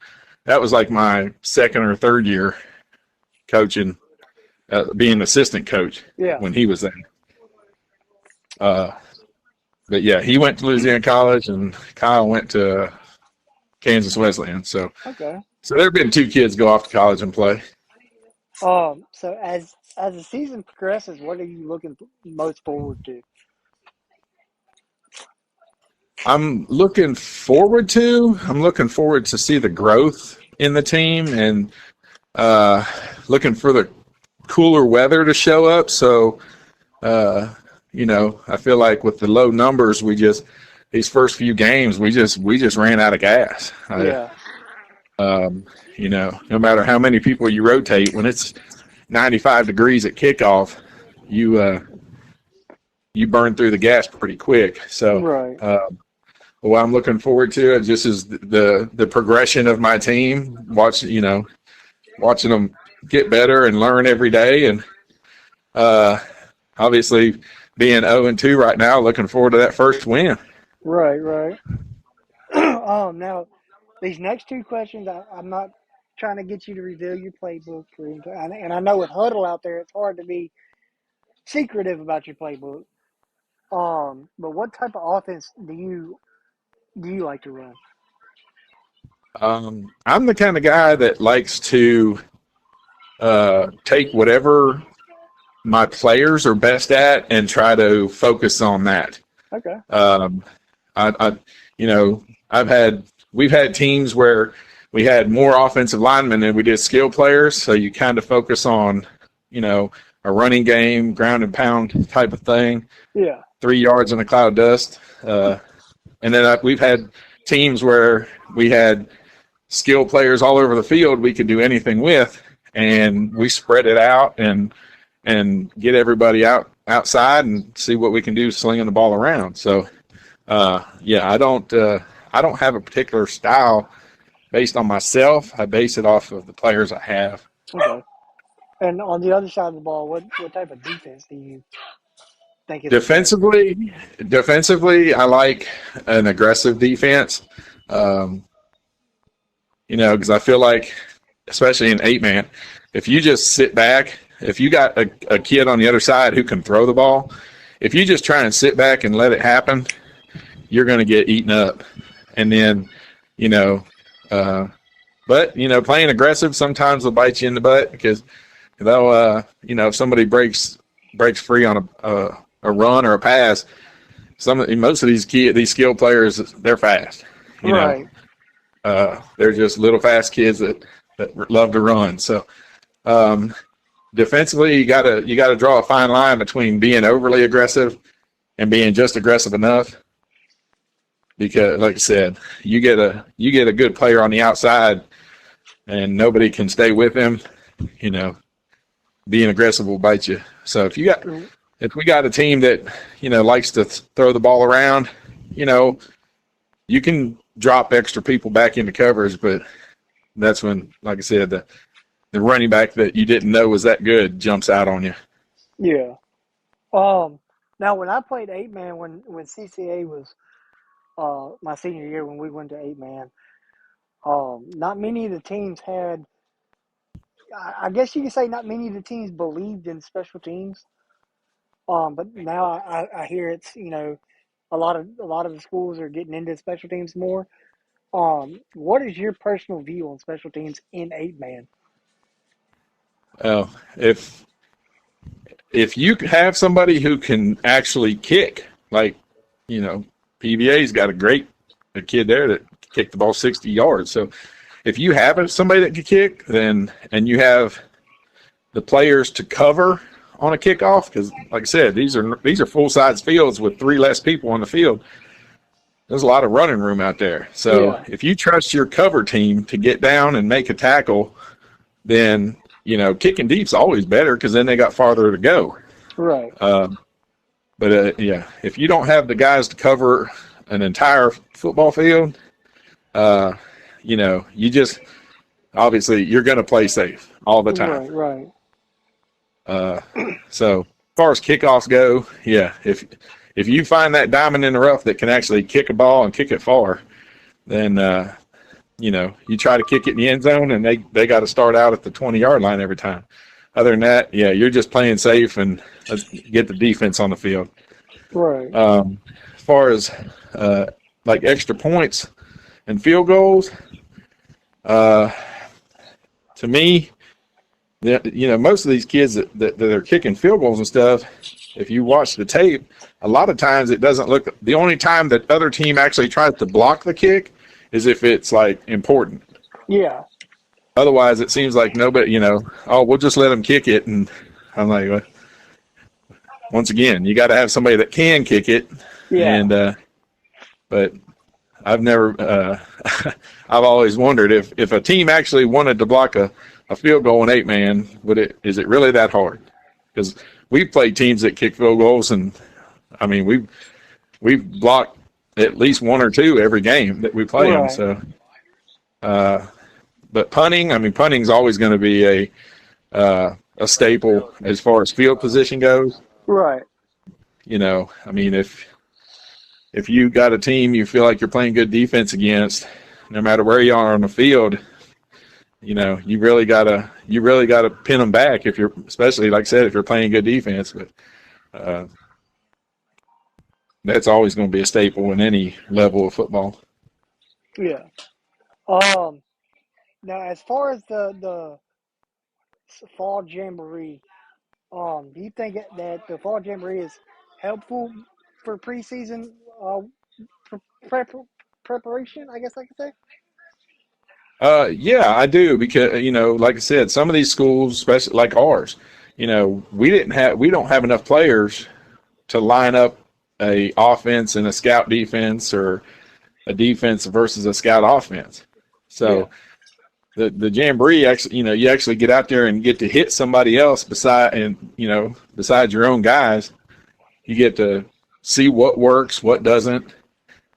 That was like my second or third year coaching, being assistant coach when he was there. But he went to Louisiana College and Kyle went to Kansas Wesleyan. So there have been two kids go off to college and play.
So as the season progresses, what are you looking most forward to?
I'm looking forward to see the growth in the team, and looking for the cooler weather to show up. So, I feel like with the low numbers, these first few games, we just ran out of gas. No matter how many people you rotate, when it's 95 degrees at kickoff, you burn through the gas pretty quick. So, what I'm looking forward to just is the progression of my team. Watching them get better and learn every day, and obviously being 0-2 right now, looking forward to that first win.
Right. Now, these next two questions, I'm not trying to get you to reveal your playbook, and I know with Huddle out there, it's hard to be secretive about your playbook. But what type of offense do you like to run?
I'm the kind of guy that likes to take whatever my players are best at and try to focus on that.
Okay.
We've had teams where we had more offensive linemen than we did skill players. So you kind of focus on, a running game, ground and pound type of thing.
Yeah.
3 yards in a cloud of dust. And then we've had teams where we had skill players all over the field we could do anything with, and we spread it out and get everybody outside and see what we can do slinging the ball around. So, I don't have a particular style based on myself. I base it off of the players I have.
Okay. And on the other side of the ball, what type of defense do you think is
Defensively, I like an aggressive defense. Because I feel like, especially in 8-man, if you just sit back, if you got a kid on the other side who can throw the ball, if you just try and sit back and let it happen, you're going to get eaten up. And then, playing aggressive sometimes will bite you in the butt because they'll if somebody breaks free on a run or a pass, most of these skilled players, they're fast.
Right.
They're just little fast kids that love to run. So defensively, you gotta draw a fine line between being overly aggressive and being just aggressive enough. Because, like I said, you get a good player on the outside, and nobody can stay with him. Being aggressive will bite you. So if we got a team that likes to throw the ball around, you can drop extra people back into covers, but that's when, like I said, the running back that you didn't know was that good jumps out on you.
Yeah. Now, when I played 8-man, when CCA was my senior year, when we went to 8-man, not many of the teams had. I guess you could say not many of the teams believed in special teams. But now I hear it's a lot of the schools are getting into special teams more. What is your personal view on special teams in 8-man?
Well, if you have somebody who can actually kick, like PVA's got a kid there that kicked the ball 60 yards. So if you have somebody that can kick, and you have the players to cover on a kickoff, because like I said, these are full size fields with 3 less people on the field. There's a lot of running room out there. So if you trust your cover team to get down and make a tackle, then kicking deep's always better because then they got farther to go.
Right.
But if you don't have the guys to cover an entire football field, you just obviously you're going to play safe all the time.
Right.
So as far as kickoffs go, if you find that diamond in the rough that can actually kick a ball and kick it far, then you try to kick it in the end zone, and they got to start out at the 20-yard line every time. Other than that, you're just playing safe and let's get the defense on the field.
Right.
As far as like extra points and field goals, to me, most of these kids that are kicking field goals and stuff, if you watch the tape, a lot of times it doesn't look. The only time that other team actually tries to block the kick is if it's like important.
Yeah.
Otherwise, it seems like nobody, we'll just let them kick it. And I'm like, well, once again, you got to have somebody that can kick it.
Yeah.
And, but I've never, I've always wondered if a team actually wanted to block a field goal in 8-man, is it really that hard? Because we've played teams that kick field goals, and I mean, we've blocked at least 1 or 2 every game that we play them. So, but punting's always going to be a staple as far as field position goes.
Right.
If you got a team you feel like you're playing good defense against, no matter where you are on the field, you really gotta pin them back especially like I said, if you're playing good defense. But that's always going to be a staple in any level of football.
Yeah. Now, as far as the fall jamboree, do you think that the fall jamboree is helpful for preseason preparation? I guess I could say.
Yeah, I do, because like I said, some of these schools, especially like ours, we don't have enough players to line up a offense and a scout defense, or a defense versus a scout offense. So the jamboree actually, you actually get out there and get to hit somebody else besides your own guys. You get to see what works, what doesn't.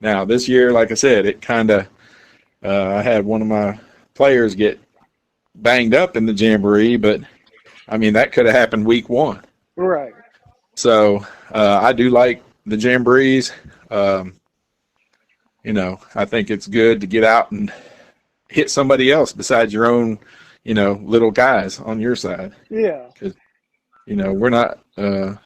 Now this year, like I said, it kind of I had one of my players get banged up in the jamboree, but I mean that could have happened week 1.
Right.
So I do like the jamborees. I think it's good to get out and hit somebody else besides your own, little guys on your side.
Yeah.
Because, we're not, a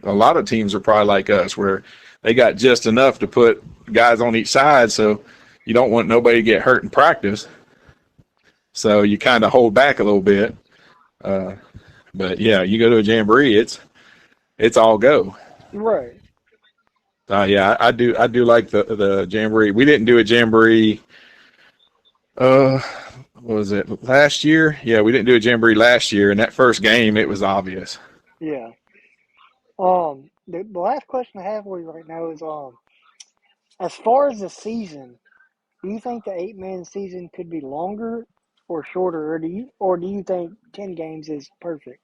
lot of teams are probably like us, where they got just enough to put guys on each side. So you don't want nobody to get hurt in practice. So you kind of hold back a little bit. But yeah, you go to a jamboree, it's all go.
Right.
Yeah, I do like the jamboree. We didn't do a jamboree. What was it last year? Yeah, we didn't do a jamboree last year. And that first game, it was obvious.
Yeah. The last question I have for you right now is as far as the season, do you think the 8-man season could be longer or shorter, or do you think 10 games is perfect?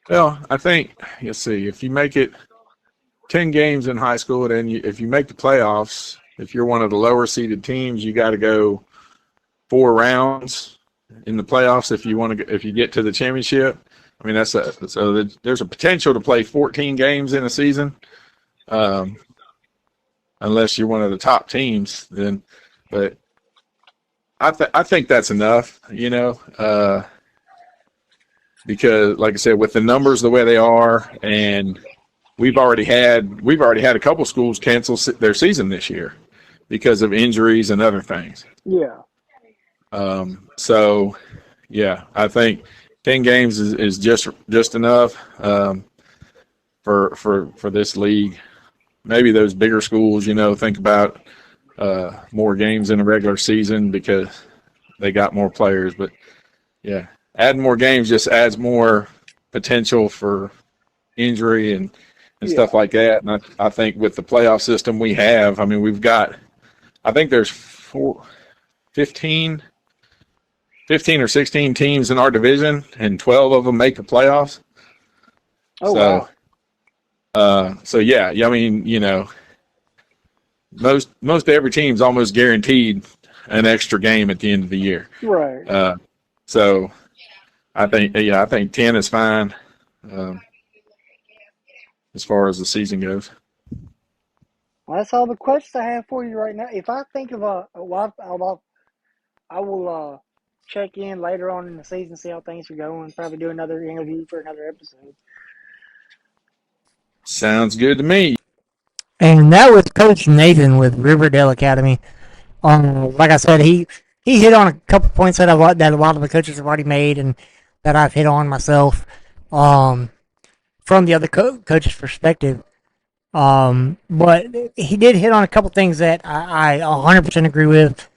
Well, I think let's see. If you make it 10 games in high school, then if you make the playoffs, if you're one of the lower seeded teams, you got to go 4 rounds in the playoffs if you get to the championship. I mean there's a potential to play 14 games in a season, unless you're one of the top teams. Then, but I think that's enough. Because like I said, with the numbers the way they are, and we've already had a couple schools cancel their season this year because of injuries and other things.
Yeah.
So yeah, I think 10 games is just enough for this league. Maybe those bigger schools, think about more games in a regular season because they got more players. But yeah, adding more games just adds more potential for injury and stuff like that. And I think with the playoff system we have, I mean, I think there's 15 or 16 teams in our division, and 12 of them make the playoffs.
Oh, wow.
So yeah, I mean, most every team's almost guaranteed an extra game at the end of the year.
Right.
So I think 10 is fine as far as the season goes.
Well, that's all the questions I have for you right now. If I think of I will check in later on in the season, see how things are going. Probably do another interview for another episode.
Sounds good to me.
And that was Coach Nathan with Riverdale Academy. Like I said, he hit on a couple points that a lot of the coaches have already made, and that I've hit on myself. From the other coach's perspective. But he did hit on a couple things that I 100% agree with.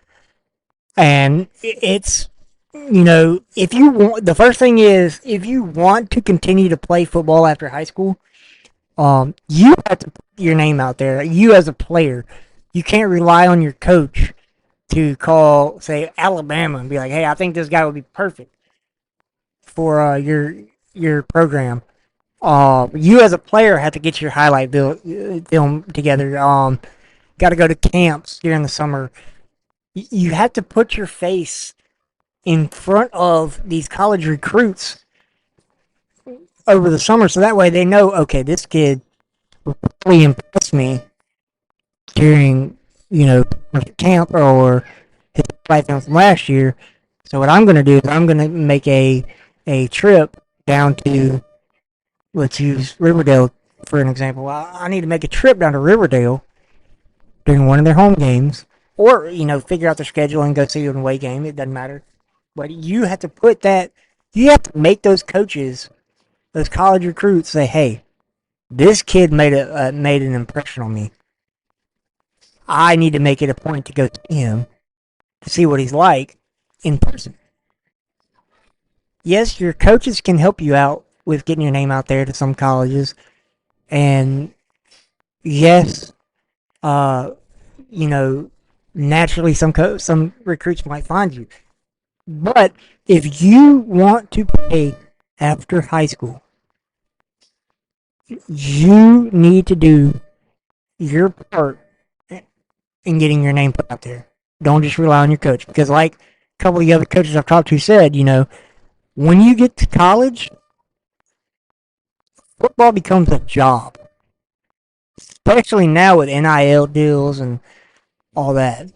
And it's, if you want, the first thing is, if you want to continue to play football after high school, you have to put your name out there. You as a player, you can't rely on your coach to call, say, Alabama and be like, hey, I think this guy would be perfect for your program. You as a player have to get your highlight film together. Got to go to camps during the summer. You have to put your face in front of these college recruits over the summer, so that way they know, okay, this kid will really impress me during, camp or his highlight film from last year. So what I'm going to do is I'm going to make a trip down to, let's use Riverdale for an example. I need to make a trip down to Riverdale during one of their home games, or figure out their schedule and go see an away game. It doesn't matter, but you have to you have to make those coaches, those college recruits, say, "Hey, this kid made an impression on me. I need to make it a point to go see him to see what he's like in person." Yes, your coaches can help you out with getting your name out there to some colleges, and yes, naturally some recruits might find you. But if you want to play after high school, you need to do your part in getting your name put out there. Don't just rely on your coach, because like a couple of the other coaches I've talked to said, when you get to college, football becomes a job, especially now with NIL deals and all that.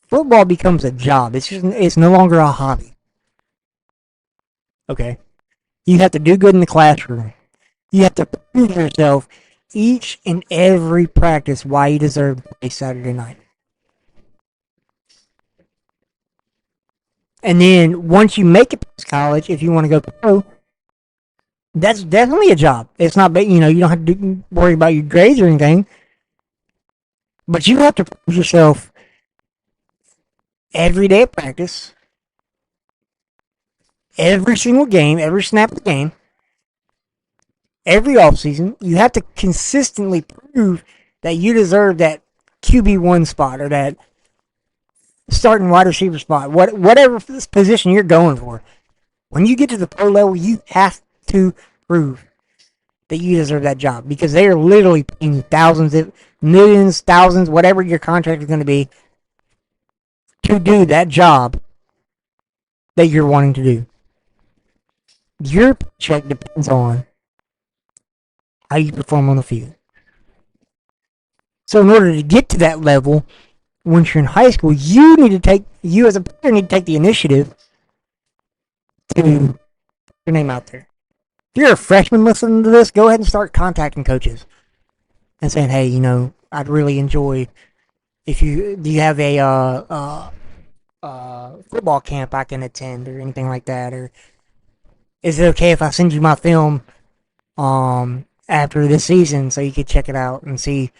Football becomes a job. It's no longer a hobby. Okay, you have to do good in the classroom. You have to prove yourself each and every practice why you deserve to play Saturday night. And then once you make it past college, if you want to go pro, that's definitely a job. It's not, you know, you don't have to worry about your grades or anything, but you have to prove yourself every day of practice, every single game, every snap of the game, every offseason. You have to consistently prove that you deserve that QB1 spot or that starting wide receiver spot, whatever position you're going for. When you get to the pro level, you have to prove that you deserve that job because they are literally paying you thousands, millions, thousands, whatever your contract is going to be to do that job that you're wanting to do. Your paycheck depends on how you perform on the field. So in order to get to that level, once you're in high school, you as a player need to take the initiative to put your name out there. If you're a freshman listening to this, go ahead and start contacting coaches and saying, hey, you know, I'd really enjoy do you have a football camp I can attend or anything like that, or is it okay if I send you my film after this season so you could check it out and see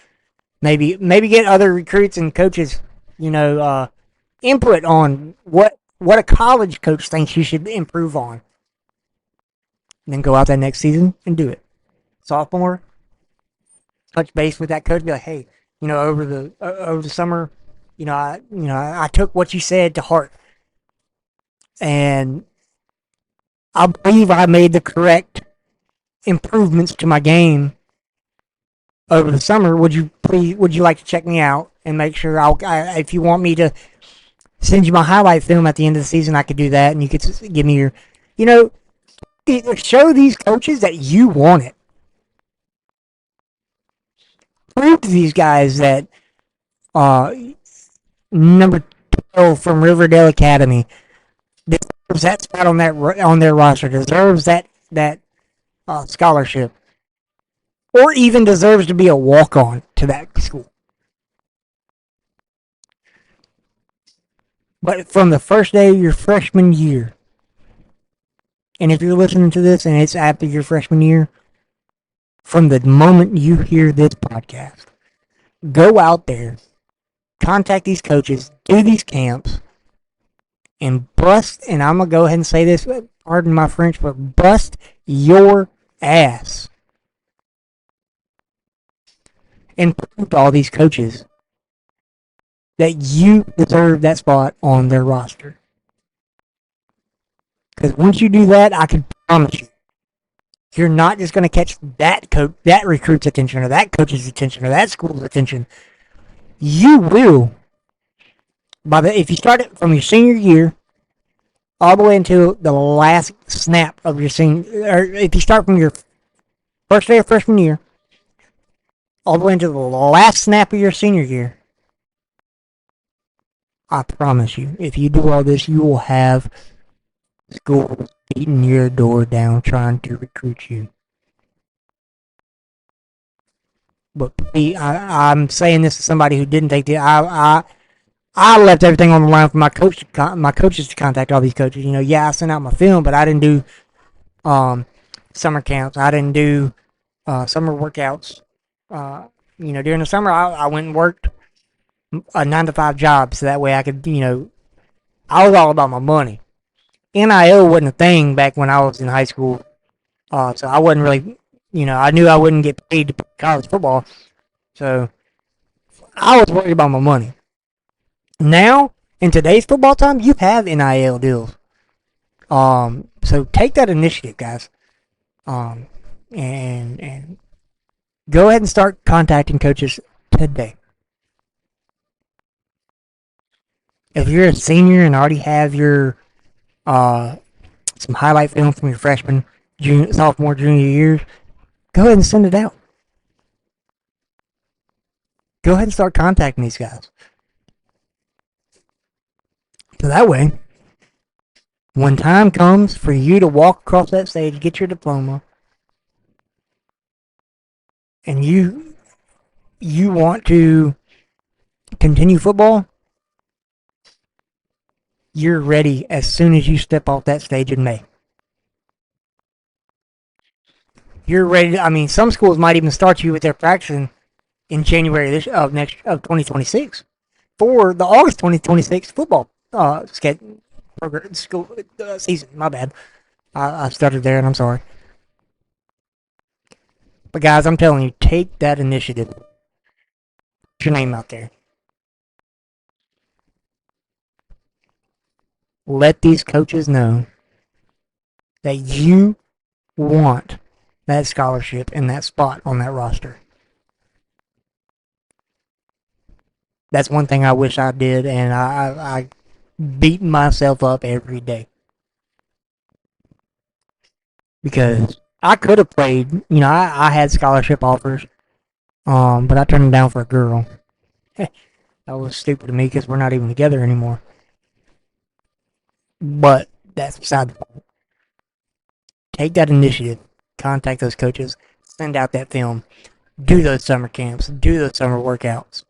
maybe get other recruits and coaches, you know, input on what a college coach thinks you should improve on. And then go out that next season and do it. Sophomore, touch base with that coach, be like, hey, you know, over the summer, I took what you said to heart, and I believe I made the correct improvements to my game over the summer. Would you like to check me out and make sure if you want me to send you my highlight film at the end of the season, I could do that, and you could give me your, you know, show these coaches that you want it. Prove to these guys that number 12 from Riverdale Academy deserves that spot on their roster, deserves that scholarship, or even deserves to be a walk-on to that school. But from the first day of your freshman year, and if you're listening to this and it's after your freshman year, from the moment you hear this podcast, go out there, contact these coaches, do these camps, and bust, and I'm going to go ahead and say this, pardon my French, but bust your ass. And prove to all these coaches that you deserve that spot on their roster. Because once you do that, I can promise you, you're not just going to catch that recruit's attention, or that coach's attention, or that school's attention. You will, if you start it from your senior year all the way until the last snap of your or if you start from your first day of freshman year all the way until the last snap of your senior year, I promise you, if you do all this, you will have schools beating your door down trying to recruit you. But I'm saying this to somebody who didn't take I left everything on the line for my coaches to contact all these coaches. You know, yeah, I sent out my film, but I didn't do summer camps. I didn't do summer workouts. You know, during the summer, I went and worked a 9-to-5 job, so that way I could, you know, I was all about my money. NIL wasn't a thing back when I was in high school, so I wasn't really, you know, I knew I wouldn't get paid to play college football, so I was worried about my money. Now, in today's football time, you have NIL deals. So take that initiative, guys. And go ahead and start contacting coaches today. If you're a senior and already have your some highlight film from your freshman, sophomore, junior years, go ahead and send it out. Go ahead and start contacting these guys. So that way, when time comes for you to walk across that stage, get your diploma, and you want to continue football, you're ready as soon as you step off that stage in May. You're ready. I mean, some schools might even start you with their practicing in January of 2026 for the August 2026 football program school season. My bad. I stuttered there, and I'm sorry. But guys, I'm telling you, take that initiative. Put your name out there. Let these coaches know that you want that scholarship and that spot on that roster. That's one thing I wish I did, and I beat myself up every day. Because I could have played, I had scholarship offers, but I turned them down for a girl. That was stupid of me because we're not even together anymore. But that's beside the point. Take that initiative. Contact those coaches. Send out that film. Do those summer camps. Do those summer workouts.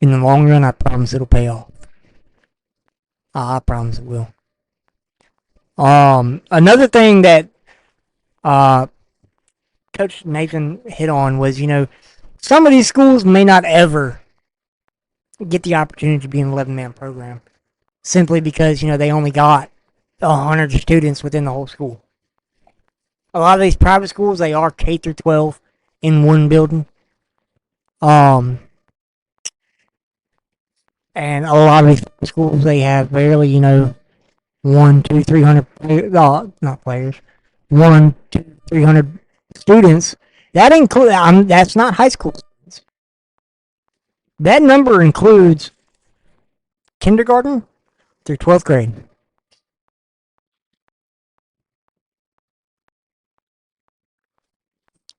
In the long run, I promise it'll pay off. I promise it will. Another thing that Coach Nathan hit on was, some of these schools may not ever get the opportunity to be an 11-man program simply because, they only got 100 students within the whole school. A lot of these private schools, they are K through 12 in one building. And a lot of these schools, they have barely, 1, 2, 300, not players, 1, 2, 300 students. That's not high school students. That number includes kindergarten through 12th grade.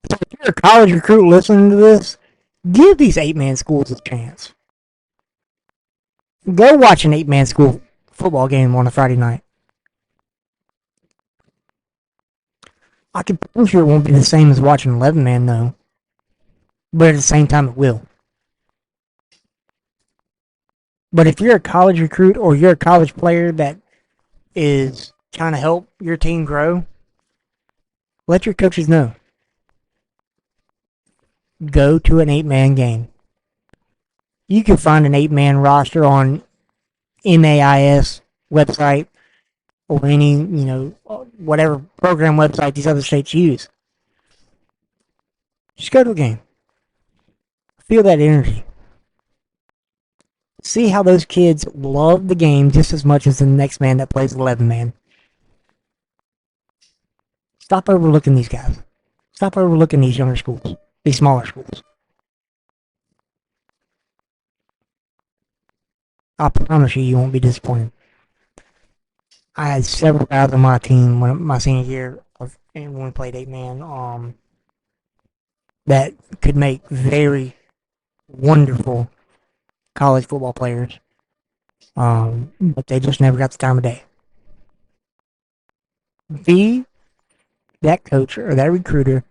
So if you're a college recruit listening to this, give these 8-man schools a chance. Go watch an 8-man school football game on a Friday night. I can promise you it won't be the same as watching 11-man, though. But at the same time, it will. But if you're a college recruit or you're a college player that is trying to help your team grow, let your coaches know. Go to an 8-man game. You can find an 8-man roster on MAIS website or any, whatever program website these other states use. Just go to a game. Feel that energy. See how those kids love the game just as much as the next man that plays 11-man. Stop overlooking these guys. Stop overlooking these younger schools, these smaller schools. I promise you, you won't be disappointed. I had several guys on my team when my senior year when we played 8-man that could make very wonderful college football players, but they just never got the time of day. Be that coach or that recruiter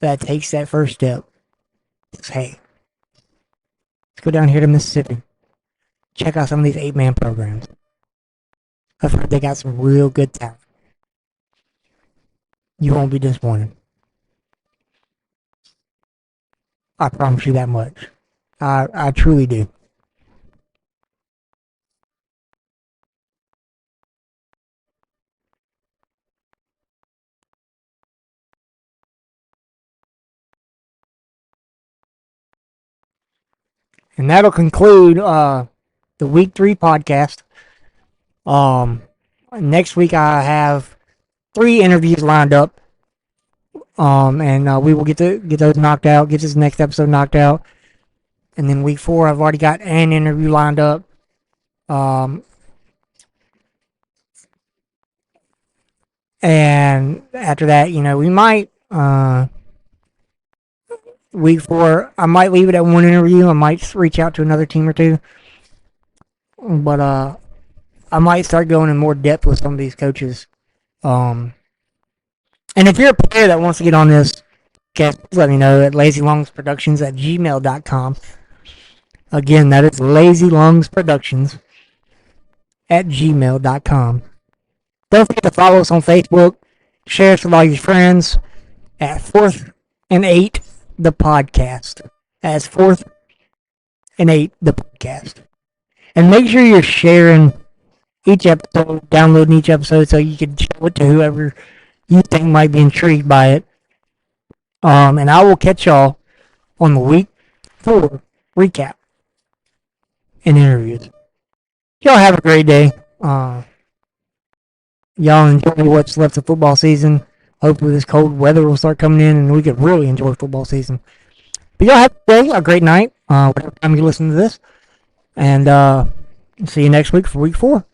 that takes that first step. Says, hey, let's go down here to Mississippi. Check out some of these 8-man programs. I've heard they got some real good talent. You won't be disappointed. I promise you that much. I truly do. And that'll conclude the week 3 podcast. Next week I have 3 interviews lined up. And we will get those knocked out, get this next episode knocked out. And then week 4 I've already got an interview lined up. And after that, we might week 4 I might leave it at 1 interview. I might reach out to another team or 2. But I might start going in more depth with some of these coaches. And if you're a player that wants to get on this, let me know at lazylungsproductions@gmail.com. Again, that is lazylungsproductions@gmail.com. Don't forget to follow us on Facebook. Share us with all your friends at 4th and 8 the podcast. As 4th and 8 the podcast. And make sure you're sharing each episode, downloading each episode so you can show it to whoever you think might be intrigued by it. And I will catch y'all on the week 4 recap and interviews. Y'all have a great day. Y'all enjoy what's left of football season. Hopefully this cold weather will start coming in and we can really enjoy football season. But y'all have a day, a great night, whatever time you listen to this. And see you next week for week 4.